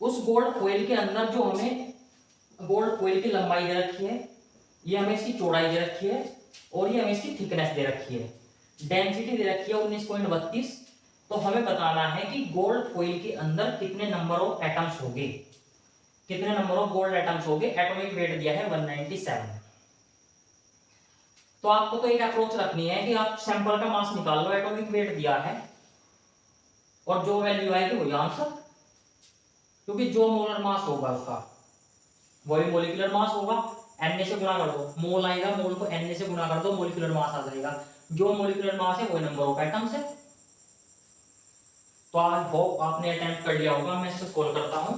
उस गोल्ड फॉइल के अंदर जो हमें गोल्ड फॉइल की लंबाई दे रखी है, ये हमें इसकी चौड़ाई दे रखी है, और ये हमें इसकी थिकनेस दे रखी है, डेंसिटी दे रखी है 19.32। तो हमें बताना है कि गोल्ड फॉइल के अंदर कितने नंबर ऑफ एटम्स होंगे, कितने नंबर ऑफ गोल्ड एटम्स होंगे। एटॉमिक वेट दिया है 197। तो आपको तो एक अप्रोच रखनी है कि आप सैंपल का मास निकाल लो, एटॉमिक वेट दिया है, और जो वैल्यू आएगी वही आंसर, क्योंकि जो मोलर मास होगा उसका वही मोलिकुलर मास होगा। Na से गुणा कर दो, मोल आएगा, मोल को Na से गुणा कर दो, मोलिकुलर मास आ जाएगा। जो मोलिकुलर मास है वही नंबर ऑफ एटम्स है। तो आज होप आपने अटेम्प्ट कर लिया होगा। मैं इसको सोल्व करता हूं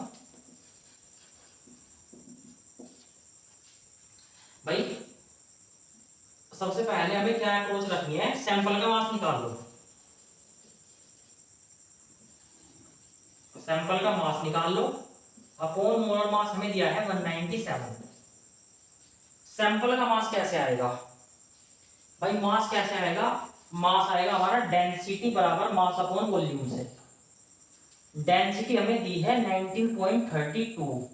भाई। सबसे पहले हमें क्या अप्रोच रखनी है, सैंपल का मास निकाल लो। सैंपल का मास निकाल लो अपॉन मोलर मास हमें दिया है 197। सैंपल का मास कैसे आएगा भाई, मास कैसे आएगा, मास आएगा हमारा डेंसिटी बराबर मास अपॉन वॉल्यूम से। डेंसिटी हमें दी है 19.32,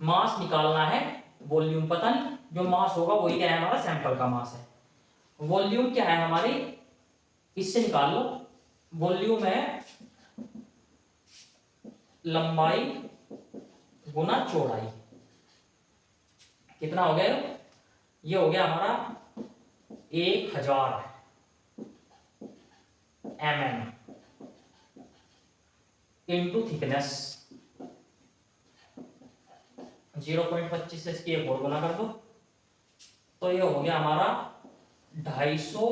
मास निकालना है, वॉल्यूम पता नहीं, जो मास होगा वही क्या है हमारा सैंपल का मास है। वॉल्यूम क्या है हमारी, इससे निकाल लो। वॉल्यूम है लंबाई गुना चौड़ाई। कितना हो गया, ये हो गया हमारा 1000 mm इंटू थिकनेस। 0.25 से इसकी एक और गुना कर दो, तो ये हो गया हमारा 250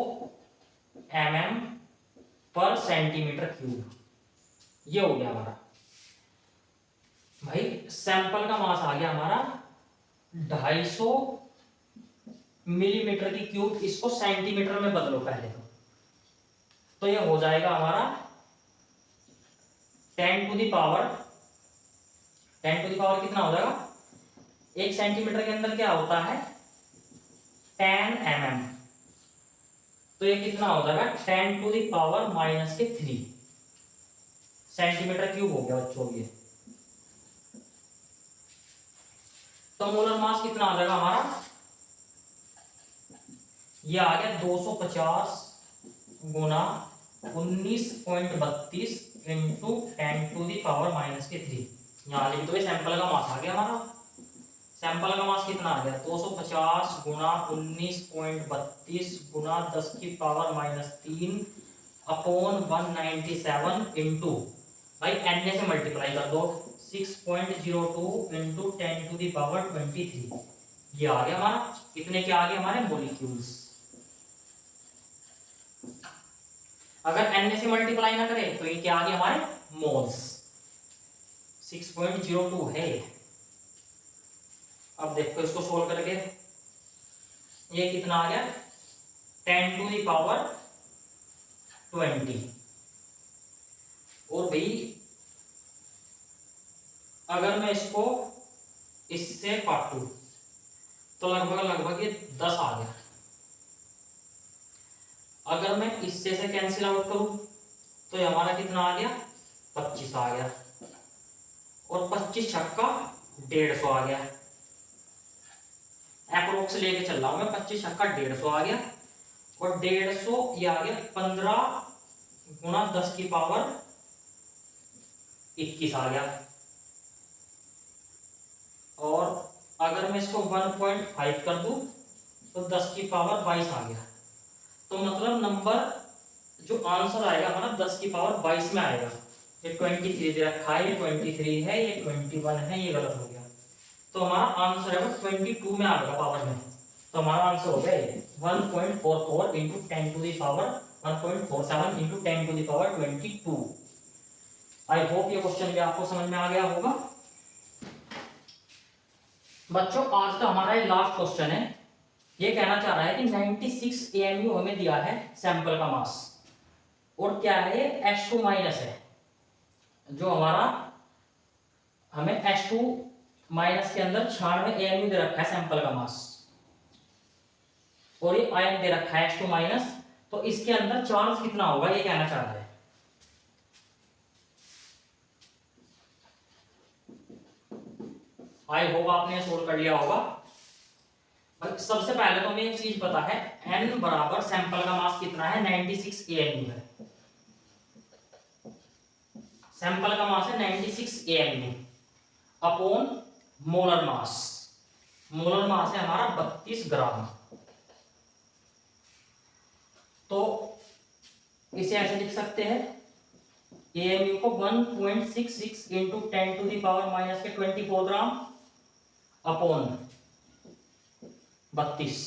mm पर सेंटीमीटर क्यूब। ये हो गया हमारा भाई सैंपल का मास आ गया हमारा 250 मिलीमीटर की क्यूब। इसको सेंटीमीटर में बदलो पहले तो ये हो जाएगा हमारा 10 टू द पावर कितना हो जाएगा, एक सेंटीमीटर के अंदर क्या होता है 10 mm, तो ये कितना हो जाएगा 10 to the power -3 centimetre cube हो गया बच्चों ये। तो मोलर मास कितना आ जाएगा हमारा, ये आ गया 250 गुना 19.32 इंटू 10 टू द पावर -3। यहाँ लिख दो, सैंपल का मास आ गया हमारा। सैंपल का मास कितना आ गया 250 गुना 19.32 गुना 10 की पावर -3 अपॉन 197 इंटू भाई Na से मल्टीप्लाई कर दो 6.02 इंटू 10 टू द पावर 23। ये आ गया हमारा, कितने के आ गए हमारे मॉलिक्यूल्स। अगर Na से मल्टीप्लाई ना करें तो ये क्या आ गया हमारे मोल्स। 6.02 है। अब देखो इसको सोल्व करके ये कितना आ गया 10 टू द पावर 20। और भाई अगर मैं इसको इससे काटूं तो लगभग ये 10 आ गया। अगर मैं इससे से कैंसिल आउट करूं तो ये हमारा कितना आ गया 25 आ गया। और 25 छक्का 150 आ गया। अप्रोक्स लेके चल रहा हूं मैं, 25 छक्का 150 आ गया। और 150 ये आ गया 15 गुना 10 की पावर 21 आ गया। और अगर मैं इसको 1.5 कर दूं तो 10 की पावर 22 आ गया। तो मतलब नंबर जो आंसर आएगा हमारा 10 की पावर 22 में आएगा। ये 23 दे रखा है, ये 23 है, ये 21 है, ये गलत हो गया। तो हमारा आंसर है वो 22 में आएगा पावर में। तो हमारा आंसर हो गया 1.44 into 10 to the power 1.47 into 10 to the power 22। I hope ये क्वेश्चन भी आपको समझ में आ गया होगा। बच्चों आज का हमारा ये लास्ट क्वेश्चन है। ये कहना चाह रहा है कि 96 AMU हमें दिया है सैंपल का मास, और क्या है ये H2 माइनस है, जो हमारा हमें H2 माइनस के अंदर 96 AMU दे रखा है सैंपल का मास, और ये आयन दे रखा है H2 माइनस। तो इसके अंदर चार्ज कितना होगा ये कहना चाह रहा है। आई होप आपने सोल्व कर लिया होगा। सबसे पहले तो हमें एक चीज पता है, n बराबर सैंपल का मास कितना है 96 AMU है। सैंपल का मास है 96 AMU upon molar mass. Molar mass है हमारा 32 ग्राम। तो इसे ऐसे लिख सकते हैं AMU को 1.66 into 10 to the power -24 gram upon 32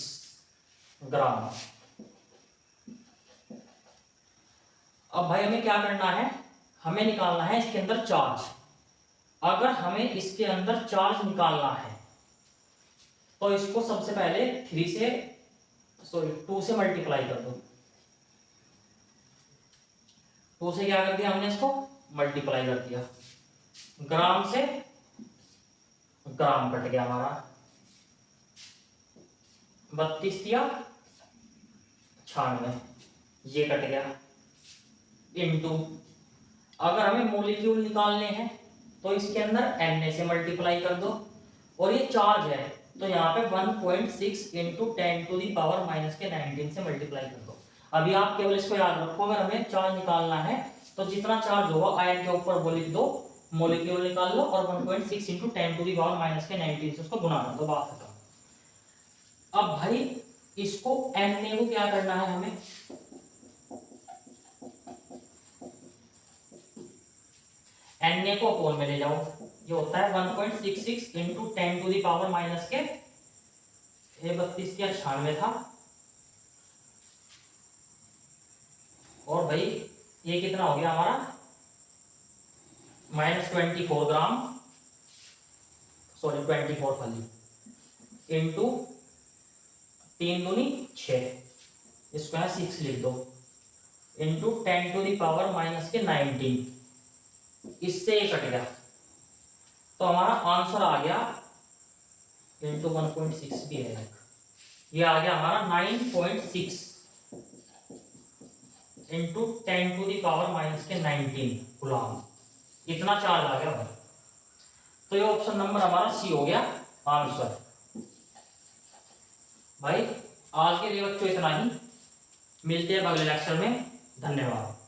gram. अब भाई हमें क्या करना है, हमें निकालना है इसके अंदर चार्ज। अगर हमें इसके अंदर चार्ज निकालना है तो इसको सबसे पहले 2 से मल्टीप्लाई कर दो। 2 से क्या कर दिया हमने, इसको मल्टीप्लाई कर दिया। ग्राम से ग्राम कट गया हमारा, 32 दिया 96, ये कट गया। इनटू अगर हमें मोलिक्यूल निकालने हैं तो इसके अंदर Na से मल्टीप्लाई कर दो, और ये चार्ज है तो यहाँ पे 1.6 into 10 to the power minus के 19 से मल्टीप्लाई कर दो। अभी आप केवल इसको याद रखो, अगर हमें चार्ज निकालना है तो जितना चार्ज होगा आयन के ऊपर वो लिख दो, मोलिक्यूल निकाल लो और 1.6 into 10 to the power minus के 19 से उसको गुणा कर दो, बात खत्म। अब भाई इसको Na को क्या करना है, हमें Na को अपॉन में ले जाओ, ये होता है 1.66 into 10 to the power minus के 32 या 96 था, और भाई ये कितना हो गया हमारा -24 ग्राम, सॉरी 24 खाली, इंटू 3 दूनी 6, इसको यहाँ 6 लिख दो, into 10 to the power minus के 19, इससे ये कट गया तो हमारा आंसर आ गया इंटू 1.6 भी है, ये आ गया हमारा 9.6 into 10 to the power minus के 19 गुलाम, इतना चार्ज आ गया भाई। तो ये ऑप्शन नंबर हमारा सी हो गया आंसर। भाई आज के लिए बच्चों इतना ही, मिलते हैं अगले लेक्चर में, धन्यवाद।